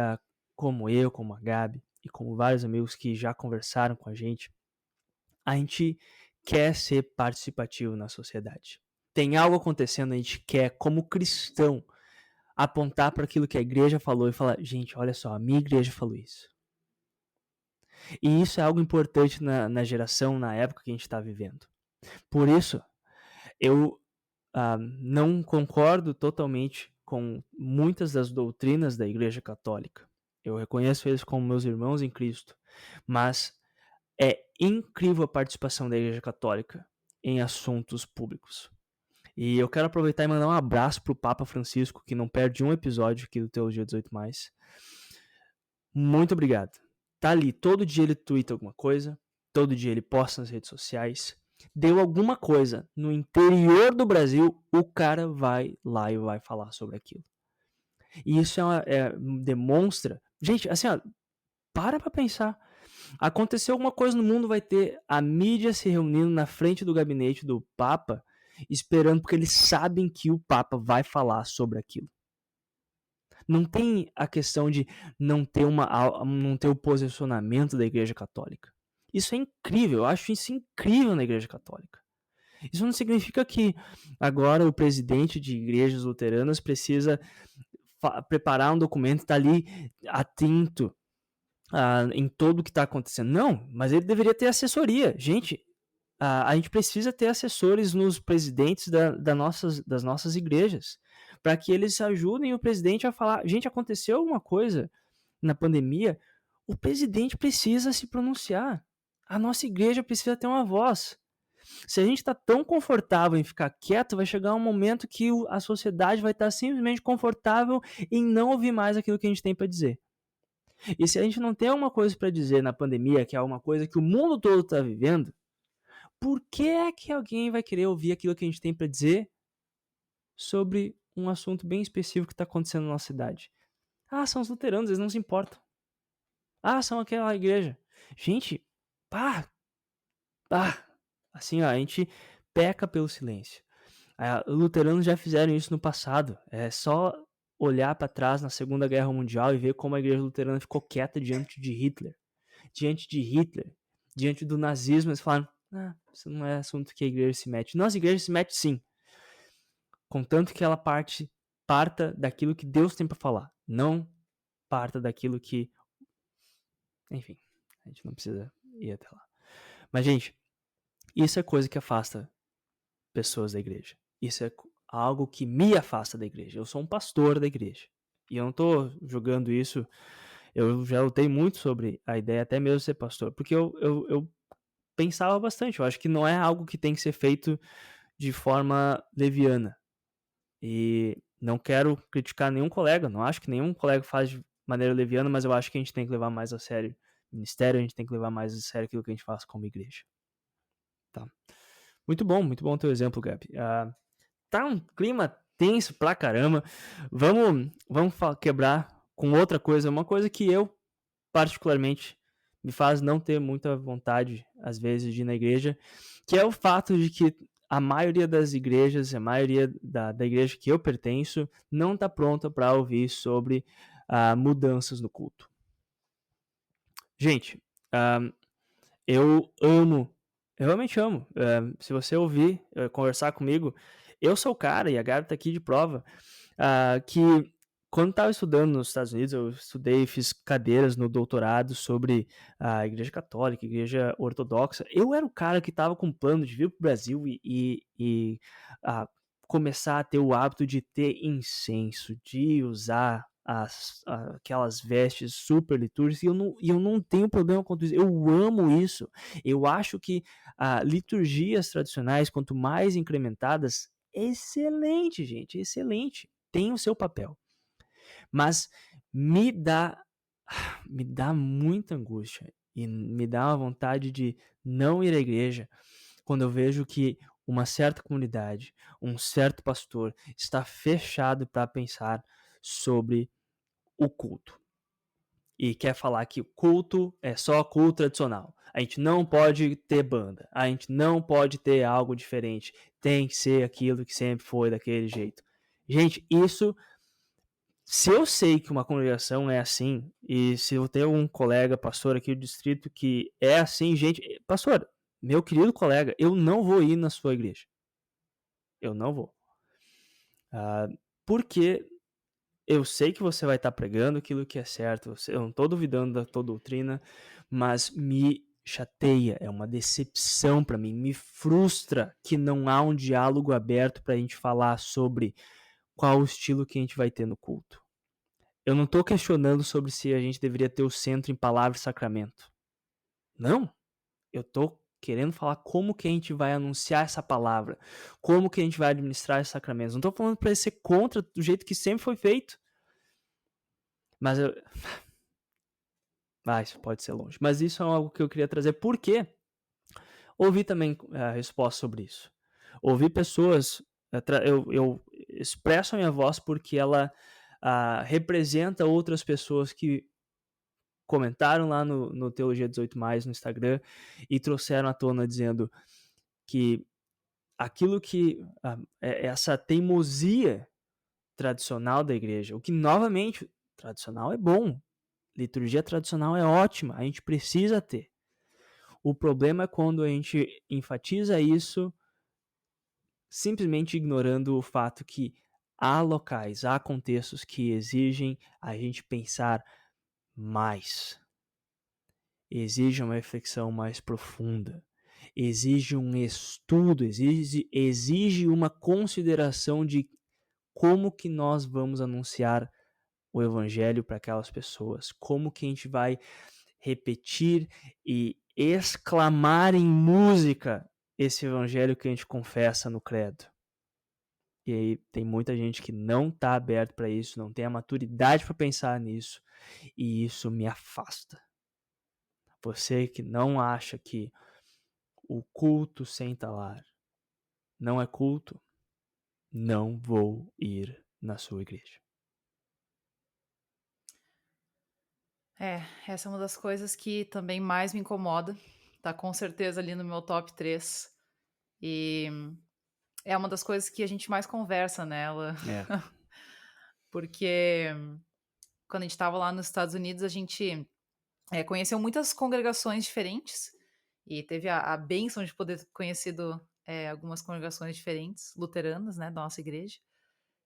como eu, como a Gabi e como vários amigos que já conversaram com a gente quer ser participativo na sociedade. Tem algo acontecendo, a gente quer, como cristão, apontar para aquilo que a igreja falou e falar, gente, olha só, a minha igreja falou isso. E isso é algo importante na geração, na época que a gente está vivendo. Por isso, eu não concordo totalmente com muitas das doutrinas da Igreja Católica. Eu reconheço eles como meus irmãos em Cristo, mas é incrível a participação da Igreja Católica em assuntos públicos. E eu quero aproveitar e mandar um abraço pro Papa Francisco, que não perde um episódio aqui do Teologia 18+. Muito obrigado. Tá ali, todo dia ele twitta alguma coisa, todo dia ele posta nas redes sociais. Deu alguma coisa no interior do Brasil, o cara vai lá e vai falar sobre aquilo. E isso demonstra... Gente, assim, para pensar. Aconteceu alguma coisa no mundo, vai ter a mídia se reunindo na frente do gabinete do Papa, esperando porque eles sabem que o Papa vai falar sobre aquilo. Não tem a questão de não ter o posicionamento da Igreja Católica. Isso é incrível, eu acho isso incrível na Igreja Católica. Isso não significa que agora o presidente de igrejas luteranas precisa preparar um documento e estar ali atento em tudo o que está acontecendo. Não, mas ele deveria ter assessoria. Gente, a gente precisa ter assessores nos presidentes das nossas igrejas, para que eles ajudem o presidente a falar, gente, aconteceu alguma coisa na pandemia, o presidente precisa se pronunciar. A nossa igreja precisa ter uma voz. Se a gente está tão confortável em ficar quieto, vai chegar um momento que a sociedade vai estar simplesmente confortável em não ouvir mais aquilo que a gente tem para dizer. E se a gente não tem alguma coisa para dizer na pandemia, que é uma coisa que o mundo todo está vivendo, por que é que alguém vai querer ouvir aquilo que a gente tem para dizer sobre um assunto bem específico que está acontecendo na nossa cidade? Ah, são os luteranos, eles não se importam. Ah, são aquela igreja. Gente, assim, ó, a gente peca pelo silêncio. Luteranos já fizeram isso no passado. É só olhar para trás na Segunda Guerra Mundial e ver como a igreja luterana ficou quieta diante de Hitler. Diante do nazismo, eles falaram, isso não é assunto que a igreja se mete. Nossa, a igreja se mete sim. Contanto que ela parta daquilo que Deus tem para falar. Não parta daquilo que... Enfim, a gente não precisa ir até lá. Mas, gente, isso é coisa que afasta pessoas da igreja. Isso é algo que me afasta da igreja. Eu sou um pastor da igreja. E eu não estou julgando isso. Eu já lutei muito sobre a ideia até mesmo de ser pastor. Porque eu pensava bastante. Eu acho que não é algo que tem que ser feito de forma leviana. E não quero criticar nenhum colega. Não acho que nenhum colega faz de maneira leviana, mas eu acho que a gente tem que levar mais a sério o ministério. A gente tem que levar mais a sério aquilo que a gente faz como igreja. Tá. Muito bom o teu exemplo, Gabi. Tá um clima tenso pra caramba. Vamos quebrar com outra coisa. Uma coisa que eu, particularmente, me faz não ter muita vontade, às vezes, de ir na igreja, que é o fato de que a maioria das igrejas, a maioria da igreja que eu pertenço, não está pronta para ouvir sobre mudanças no culto. Gente, eu realmente amo. Se você ouvir, conversar comigo, eu sou o cara, e a Gabi tá aqui de prova, que quando estava estudando nos Estados Unidos, eu estudei, fiz cadeiras no doutorado sobre a Igreja Católica, Igreja Ortodoxa. Eu era o cara que estava com plano de vir para o Brasil e começar a ter o hábito de ter incenso, de usar aquelas vestes super litúrgicas, e eu não tenho problema com isso. Eu amo isso. Eu acho que liturgias tradicionais, quanto mais incrementadas, excelente, gente, excelente. Tem o seu papel. Mas me dá muita angústia e me dá uma vontade de não ir à igreja quando eu vejo que uma certa comunidade, um certo pastor está fechado para pensar sobre o culto e quer falar que o culto é só culto tradicional. A gente não pode ter banda, a gente não pode ter algo diferente, tem que ser aquilo que sempre foi daquele jeito. Gente, isso... Se eu sei que uma congregação é assim, e se eu tenho um colega pastor aqui do distrito que é assim, gente, pastor, meu querido colega, eu não vou ir na sua igreja. Eu não vou. Porque eu sei que você vai estar pregando aquilo que é certo, eu não estou duvidando da tua doutrina, mas me chateia, é uma decepção para mim, me frustra que não há um diálogo aberto para a gente falar sobre qual o estilo que a gente vai ter no culto. Eu não estou questionando sobre se a gente deveria ter o centro em palavra e sacramento. Não. Eu estou querendo falar como que a gente vai anunciar essa palavra. Como que a gente vai administrar esses sacramentos. Não estou falando para ser contra do jeito que sempre foi feito. Mas isso pode ser longe. Mas isso é algo que eu queria trazer. Por quê? Ouvi também a resposta sobre isso. Ouvi pessoas... Eu expresso a minha voz porque ela... representa outras pessoas que comentaram lá no Teologia 18+, no Instagram, e trouxeram à tona dizendo que aquilo que essa teimosia tradicional da igreja. O que, novamente, tradicional é bom. Liturgia tradicional é ótima, a gente precisa ter. O problema é quando a gente enfatiza isso simplesmente ignorando o fato que há locais, há contextos que exigem a gente pensar mais. Exige uma reflexão mais profunda. Exige um estudo, exige uma consideração de como que nós vamos anunciar o evangelho para aquelas pessoas, como que a gente vai repetir e exclamar em música esse evangelho que a gente confessa no credo. E aí tem muita gente que não está aberto para isso, não tem a maturidade para pensar nisso, e isso me afasta. Você que não acha que o culto sem talar não é culto, não vou ir na sua igreja. Essa é uma das coisas que também mais me incomoda. Tá com certeza ali no meu top 3. E é uma das coisas que a gente mais conversa nela. Porque quando a gente estava lá nos Estados Unidos, a gente conheceu muitas congregações diferentes. E teve a bênção de poder ter conhecido algumas congregações diferentes, luteranas, né, da nossa igreja.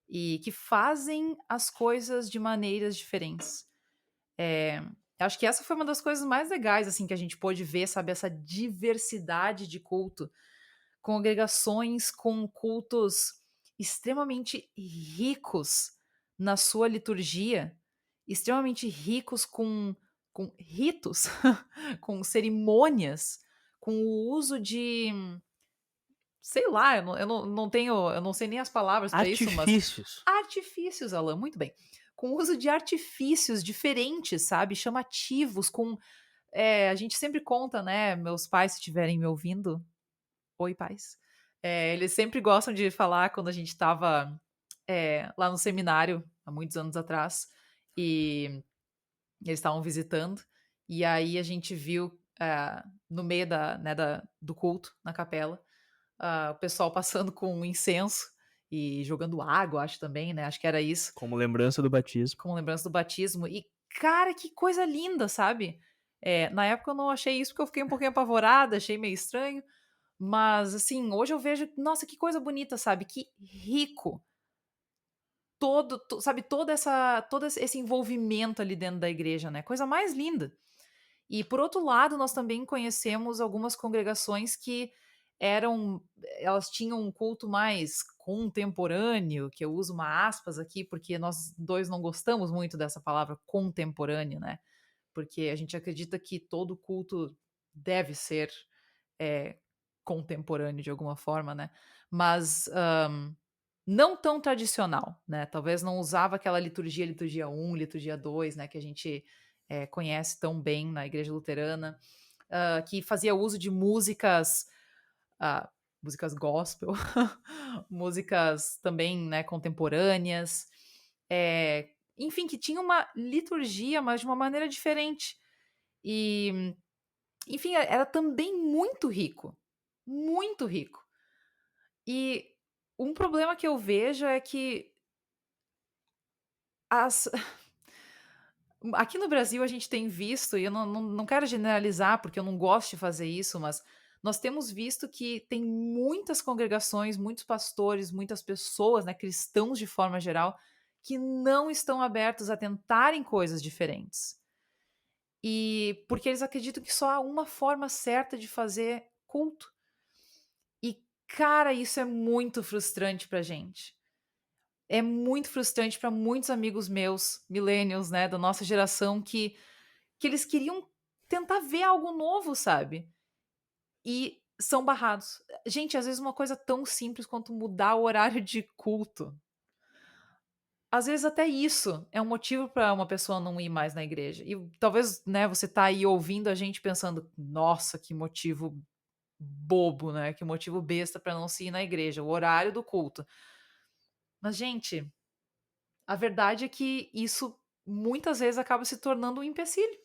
E que fazem as coisas de maneiras diferentes. Acho que essa foi uma das coisas mais legais, assim, que a gente pôde ver, sabe? Essa diversidade de culto. Congregações com cultos extremamente ricos na sua liturgia, extremamente ricos com ritos, com cerimônias, com o uso de, sei lá, eu não sei nem as palavras para isso, mas artifícios, Alan, muito bem. Com o uso de artifícios diferentes, sabe? Chamativos, a gente sempre conta, né? Meus pais, se estiverem me ouvindo, oi, pais. Eles sempre gostam de falar quando a gente estava lá no seminário, há muitos anos atrás, e eles estavam visitando, e aí a gente viu no meio do culto, na capela, o pessoal passando com um incenso e jogando água, acho também, né? Acho que era isso. Como lembrança do batismo. Como lembrança do batismo. E, cara, que coisa linda, sabe? Na época eu não achei isso porque eu fiquei um pouquinho apavorada, achei meio estranho. Mas, assim, hoje eu vejo, nossa, que coisa bonita, sabe? Que rico. Sabe, todo esse envolvimento ali dentro da igreja, né? Coisa mais linda. E, por outro lado, nós também conhecemos algumas congregações que elas tinham um culto mais contemporâneo, que eu uso uma aspas aqui, porque nós dois não gostamos muito dessa palavra contemporâneo, né? Porque a gente acredita que todo culto deve ser contemporâneo de alguma forma, né? Mas não tão tradicional, né? Talvez não usava aquela liturgia 1, liturgia 2, né? Que a gente conhece tão bem na igreja luterana, que fazia uso de músicas gospel, músicas também, né, contemporâneas, enfim, que tinha uma liturgia, mas de uma maneira diferente. E, enfim, era também muito rico. Muito rico. E um problema que eu vejo é que aqui no Brasil a gente tem visto, e eu não quero generalizar porque eu não gosto de fazer isso, mas nós temos visto que tem muitas congregações, muitos pastores, muitas pessoas, né, cristãos de forma geral, que não estão abertos a tentarem coisas diferentes. E porque eles acreditam que só há uma forma certa de fazer culto. E, cara, isso é muito frustrante pra gente. É muito frustrante para muitos amigos meus, millennials, né, da nossa geração, que eles queriam tentar ver algo novo, sabe? E são barrados. Gente, às vezes uma coisa tão simples quanto mudar o horário de culto. Às vezes até isso é um motivo para uma pessoa não ir mais na igreja. E talvez, né, você tá aí ouvindo a gente pensando, nossa, que motivo bobo, né? Que motivo besta para não se ir na igreja, o horário do culto. Mas, gente, a verdade é que isso muitas vezes acaba se tornando um empecilho.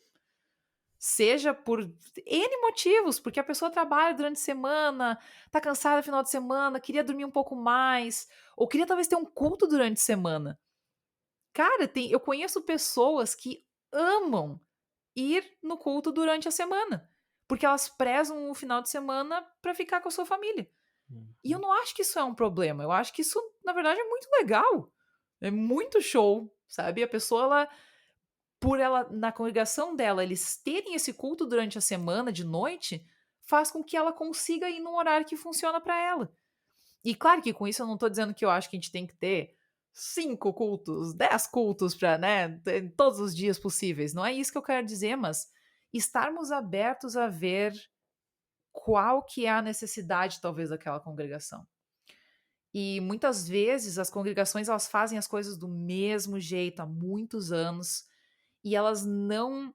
Seja por N motivos, porque a pessoa trabalha durante a semana, tá cansada no final de semana, queria dormir um pouco mais, ou queria talvez ter um culto durante a semana. Cara, eu conheço pessoas que amam ir no culto durante a semana, porque elas prezam o final de semana pra ficar com a sua família. E eu Uhum. não acho que isso é um problema, eu acho que isso, na verdade, é muito legal. É muito show, sabe? A pessoa, ela, na congregação dela, eles terem esse culto durante a semana, de noite, faz com que ela consiga ir num horário que funciona pra ela. E claro que com isso eu não tô dizendo que eu acho que a gente tem que ter 5 cultos, 10 cultos pra, né, todos os dias possíveis. Não é isso que eu quero dizer, mas estarmos abertos a ver qual que é a necessidade, talvez, daquela congregação. E muitas vezes as congregações, elas fazem as coisas do mesmo jeito há muitos anos e elas não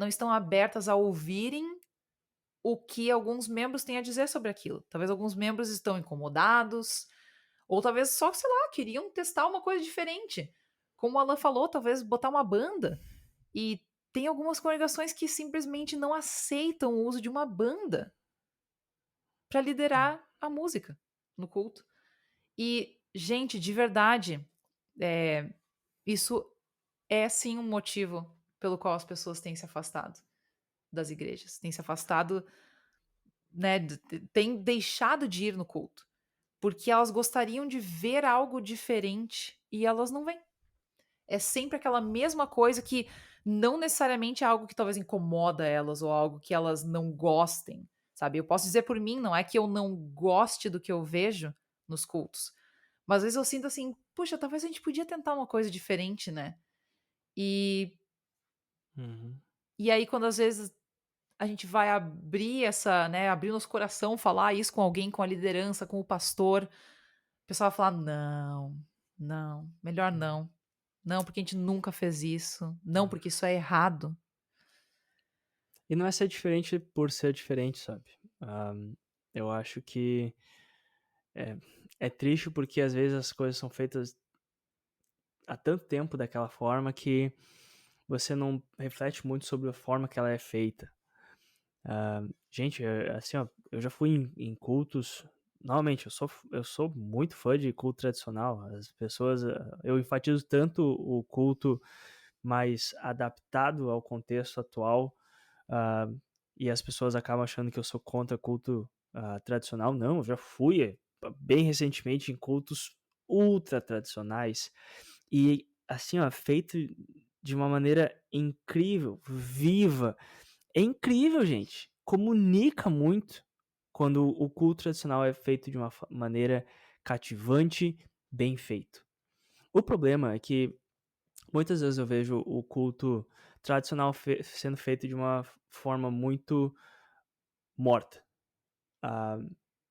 estão abertas a ouvirem o que alguns membros têm a dizer sobre aquilo. Talvez alguns membros estão incomodados, ou talvez só, sei lá, queriam testar uma coisa diferente. Como o Alan falou, talvez botar uma banda. E tem algumas congregações que simplesmente não aceitam o uso de uma banda para liderar a música no culto. E, gente, de verdade, isso é sim um motivo pelo qual as pessoas têm se afastado das igrejas, têm se afastado, né, têm deixado de ir no culto, porque elas gostariam de ver algo diferente e elas não vêm. É sempre aquela mesma coisa que não necessariamente é algo que talvez incomoda elas ou algo que elas não gostem, sabe? Eu posso dizer por mim, não é que eu não goste do que eu vejo nos cultos, mas às vezes eu sinto assim, puxa, talvez a gente podia tentar uma coisa diferente, né? E, Uhum. e aí quando às vezes a gente vai abrir né, abrir nosso coração, falar isso com alguém, com a liderança, com o pastor, o pessoal vai falar, não, não, melhor Uhum. não. Não, porque a gente nunca fez isso. Não, Uhum. porque isso é errado. E não é ser diferente por ser diferente, sabe? Ah, eu acho que é, é triste porque às vezes as coisas são feitas há tanto tempo daquela forma que você não reflete muito sobre a forma que ela é feita. Gente, assim, ó, eu já fui em cultos. Normalmente, eu sou muito fã de culto tradicional. As pessoas, eu enfatizo tanto o culto mais adaptado ao contexto atual, ah, e as pessoas acabam achando que eu sou contra culto tradicional. Não, eu já fui bem recentemente em cultos ultra tradicionais e assim, ó, feito de uma maneira incrível, viva. É incrível, gente. Comunica muito quando o culto tradicional é feito de uma maneira cativante, bem feito. O problema é que muitas vezes eu vejo o culto tradicional sendo feito de uma forma muito morta. Ah,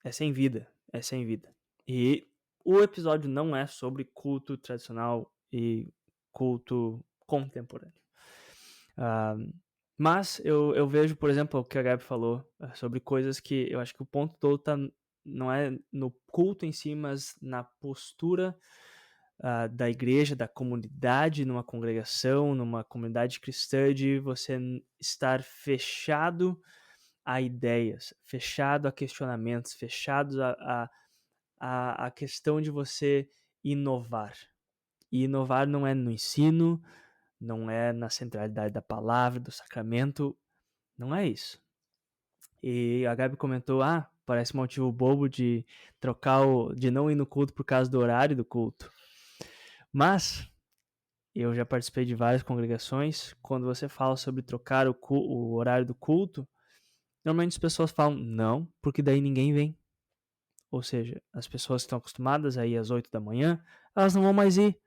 é sem vida, é sem vida. E o episódio não é sobre culto tradicional e culto contemporâneo. Ah, mas eu vejo, por exemplo, o que a Gabi falou sobre coisas que eu acho que o ponto todo tá, não é no culto em si, mas na postura da igreja, da comunidade, numa congregação, numa comunidade cristã, de você estar fechado a ideias, fechado a questionamentos, fechado a questão de você inovar. E inovar não é no ensino, não é na centralidade da palavra, do sacramento, não é isso. E a Gabi comentou, parece um motivo bobo de de não ir no culto por causa do horário do culto. Mas eu já participei de várias congregações. Quando você fala sobre trocar o horário do culto, normalmente as pessoas falam não, porque daí ninguém vem. Ou seja, as pessoas que estão acostumadas a ir às 8 da manhã, elas não vão mais ir.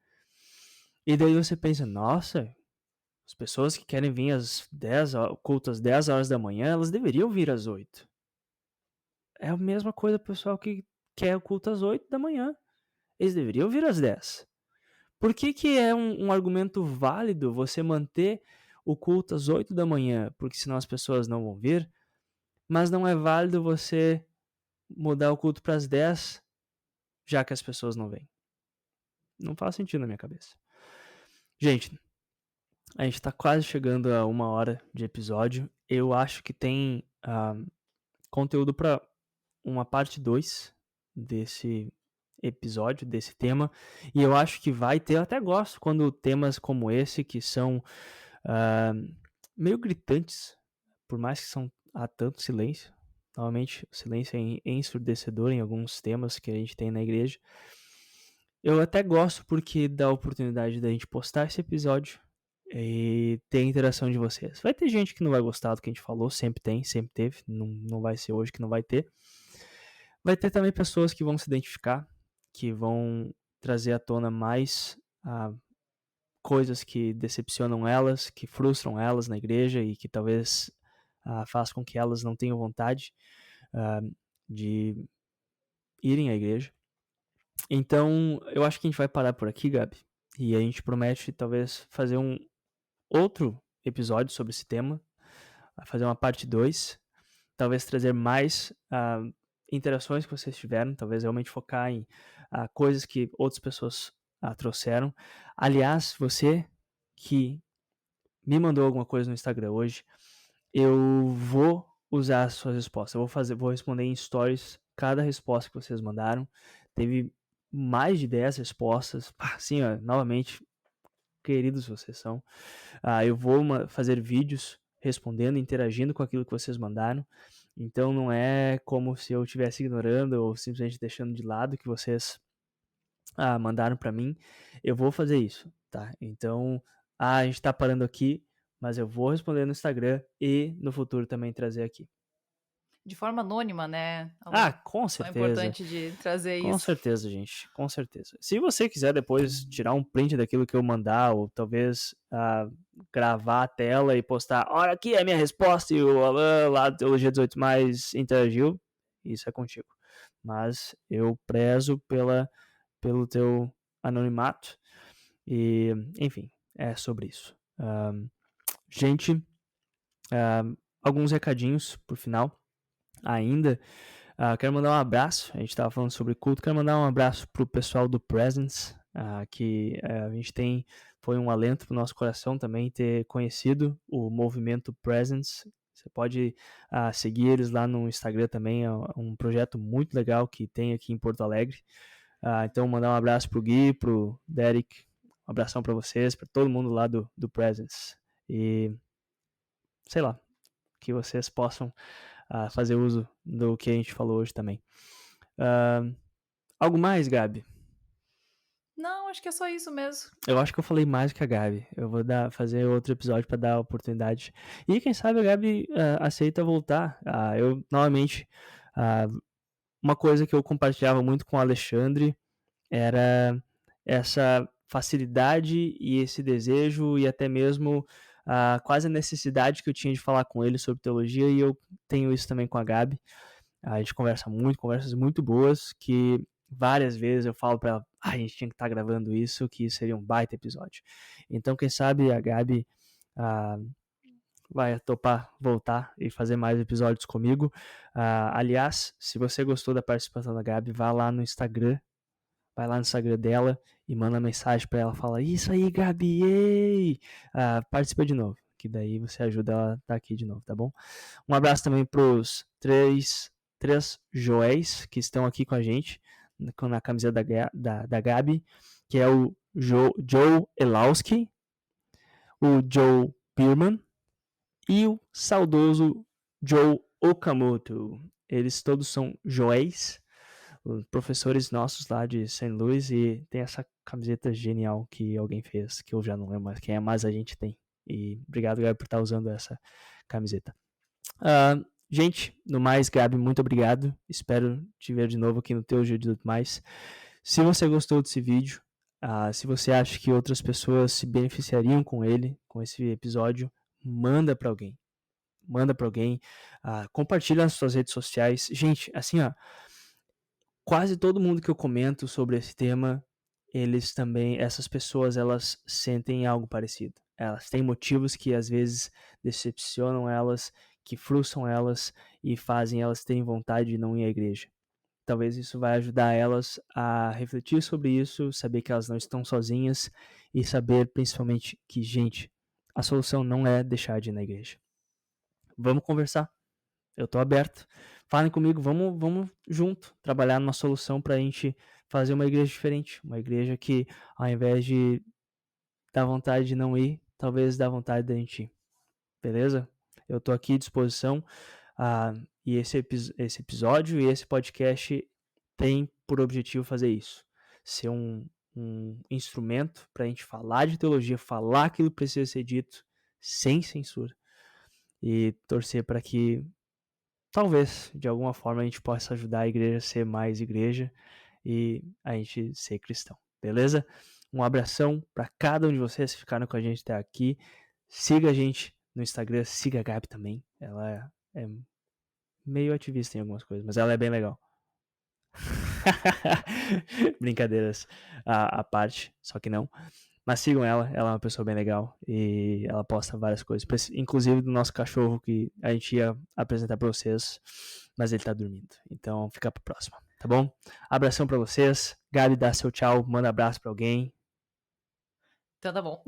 E daí você pensa, nossa, as pessoas que querem vir às 10, culto às 10 horas da manhã, elas deveriam vir às 8. É a mesma coisa o pessoal que quer o culto às 8 da manhã. Eles deveriam vir às 10. Por que é um argumento válido você manter o culto às 8 da manhã? Porque senão as pessoas não vão vir. Mas não é válido você mudar o culto para as 10, já que as pessoas não vêm. Não faz sentido na minha cabeça. Gente, A gente tá quase chegando a 1 hora de episódio. Eu acho que tem conteúdo para uma parte 2 desse episódio, desse tema. E eu acho que vai ter, eu até gosto quando temas como esse, que são ah, meio gritantes, por mais que há tanto silêncio. Normalmente o silêncio é ensurdecedor em alguns temas que a gente tem na igreja. Eu até gosto porque dá a oportunidade da gente postar esse episódio e ter a interação de vocês. Vai ter gente que não vai gostar do que a gente falou, sempre tem, sempre teve, não vai ser hoje que não vai ter. Vai ter também pessoas que vão se identificar, que vão trazer à tona mais coisas que decepcionam elas, que frustram elas na igreja e que talvez façam com que elas não tenham vontade de irem à igreja. Então, eu acho que a gente vai parar por aqui, Gabi. E a gente promete talvez fazer um outro episódio sobre esse tema, fazer uma parte 2, talvez trazer mais interações que vocês tiveram, talvez realmente focar em coisas que outras pessoas trouxeram. Aliás, você que me mandou alguma coisa no Instagram hoje, eu vou usar as suas respostas. Vou responder em stories cada resposta que vocês mandaram. Teve mais de 10 respostas. Assim, ó, novamente, queridos vocês são. Eu vou fazer vídeos respondendo, interagindo com aquilo que vocês mandaram. Então não é como se eu estivesse ignorando ou simplesmente deixando de lado que vocês mandaram para mim. Eu vou fazer isso, tá? Então, a gente tá parando aqui, mas eu vou responder no Instagram e no futuro também trazer aqui. De forma anônima, né? Com Só é certeza. importante de trazer Com isso. certeza, gente. Com certeza. Se você quiser depois tirar um print daquilo que eu mandar, ou talvez gravar a tela e postar, olha aqui é a minha resposta e o Alan lá do Teologia 18 Mais interagiu, isso é contigo. Mas eu prezo pelo teu anonimato e, enfim, é sobre isso. Gente, alguns recadinhos por final ainda. Quero mandar um abraço, a gente estava falando sobre culto, quero mandar um abraço pro pessoal do Presence, que a gente foi um alento pro nosso coração também ter conhecido o movimento Presence. Você pode seguir eles lá no Instagram também, é um projeto muito legal que tem aqui em Porto Alegre. Então mandar um abraço pro Gui, pro Derek, um abração para vocês, para todo mundo lá do Presence. E sei lá, que vocês possam fazer uso do que a gente falou hoje também. Algo mais, Gabi? Não, acho que é só isso mesmo. Eu acho que eu falei mais que a Gabi. Eu vou fazer outro episódio para dar a oportunidade. E quem sabe a Gabi aceita voltar. Eu, novamente, uma coisa que eu compartilhava muito com o Alexandre era essa facilidade e esse desejo e até mesmo quase a necessidade que eu tinha de falar com ele sobre teologia, e eu tenho isso também com a Gabi. A gente conversa muito, conversas muito boas, que várias vezes eu falo para ela, a gente tinha que estar gravando isso, que isso seria um baita episódio. Então, quem sabe a Gabi vai topar voltar e fazer mais episódios comigo. Aliás, se você gostou da participação da Gabi, vá lá no Instagram dela e manda mensagem para ela, fala, isso aí, Gabi, ei! Participa de novo, que daí você ajuda ela a estar aqui de novo, tá bom? Um abraço também pros três Joéis que estão aqui com a gente, na camiseta da Gabi, que é o Joe Elowski, o Joe Birman e o saudoso Joe Okamoto. Eles todos são Joéis, professores nossos lá de St. Louis, e tem essa camiseta genial que alguém fez, que eu já não lembro mais quem é, mas a gente tem. E obrigado, Gabi, por estar usando essa camiseta. Gente, no mais, Gabi, muito obrigado. Espero te ver de novo aqui no teu Dia de Tudo Mais. Se você gostou desse vídeo, se você acha que outras pessoas se beneficiariam com ele, com esse episódio, manda para alguém. Manda para alguém. Compartilha nas suas redes sociais. Gente, assim, quase todo mundo que eu comento sobre esse tema, essas pessoas, elas sentem algo parecido. Elas têm motivos que às vezes decepcionam elas, que frustram elas e fazem elas terem vontade de não ir à igreja. Talvez isso vai ajudar elas a refletir sobre isso, saber que elas não estão sozinhas e saber principalmente que, gente, a solução não é deixar de ir na igreja. Vamos conversar. Eu tô aberto. Falem comigo, vamos junto trabalhar numa solução pra gente fazer uma igreja diferente. Uma igreja que, ao invés de dar vontade de não ir, talvez dá vontade da gente ir. Beleza? Eu tô aqui à disposição. E esse episódio e esse podcast tem por objetivo fazer isso. Ser um instrumento pra gente falar de teologia, falar aquilo que precisa ser dito, sem censura. E torcer para que talvez, de alguma forma, a gente possa ajudar a igreja a ser mais igreja e a gente ser cristão, beleza? Um abração para cada um de vocês que ficaram com a gente até aqui. Siga a gente no Instagram, siga a Gabi também. Ela é meio ativista em algumas coisas, mas ela é bem legal. Brincadeiras à parte, só que não. Mas sigam ela é uma pessoa bem legal e ela posta várias coisas, inclusive do nosso cachorro que a gente ia apresentar pra vocês, mas ele tá dormindo. Então fica pra próxima, tá bom? Abração pra vocês. Gabi, dá seu tchau, manda abraço pra alguém. Então tá bom.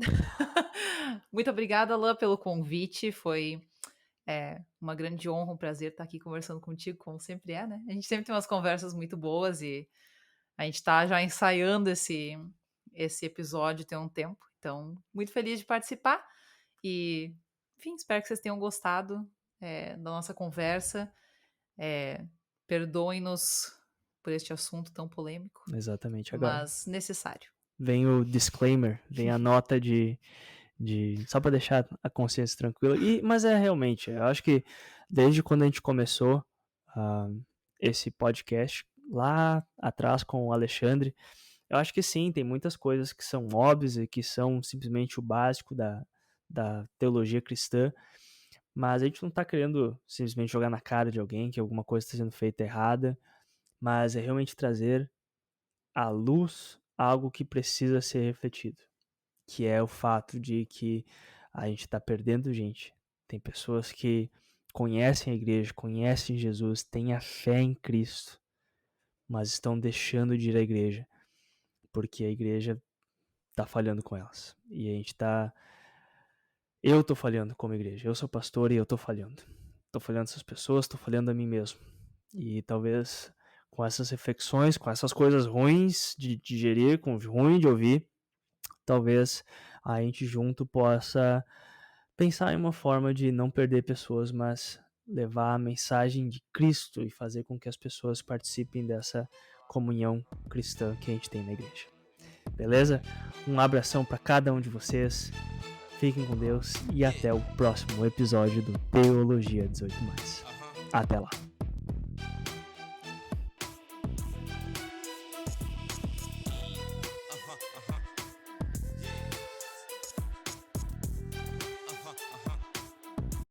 Muito obrigada, Alain, pelo convite. Foi uma grande honra, um prazer estar aqui conversando contigo, como sempre é, né? A gente sempre tem umas conversas muito boas e a gente tá já ensaiando esse episódio tem um tempo. Então, muito feliz de participar e, enfim, espero que vocês tenham gostado da nossa conversa. Perdoem-nos por este assunto tão polêmico. Exatamente, agora. Mas necessário. Vem o disclaimer, vem a nota de só para deixar a consciência tranquila. Mas realmente, eu acho que desde quando a gente começou esse podcast, lá atrás com o Alexandre, eu acho que sim, tem muitas coisas que são óbvias e que são simplesmente o básico da teologia cristã, mas a gente não está querendo simplesmente jogar na cara de alguém que alguma coisa está sendo feita errada, mas é realmente trazer à luz algo que precisa ser refletido, que é o fato de que a gente está perdendo gente. Tem pessoas que conhecem a igreja, conhecem Jesus, têm a fé em Cristo, mas estão deixando de ir à igreja, porque a igreja tá falhando com elas. E a gente tá... Eu tô falhando como igreja. Eu sou pastor e eu tô falhando. Tô falhando essas pessoas, tô falhando a mim mesmo. E talvez com essas reflexões, com essas coisas ruins de digerir, com ruim de ouvir, talvez a gente junto possa pensar em uma forma de não perder pessoas, mas levar a mensagem de Cristo e fazer com que as pessoas participem dessa comunhão cristã que a gente tem na igreja. Beleza? Um abração para cada um de vocês. Fiquem com Deus e até o próximo episódio do Teologia 18+. Até lá.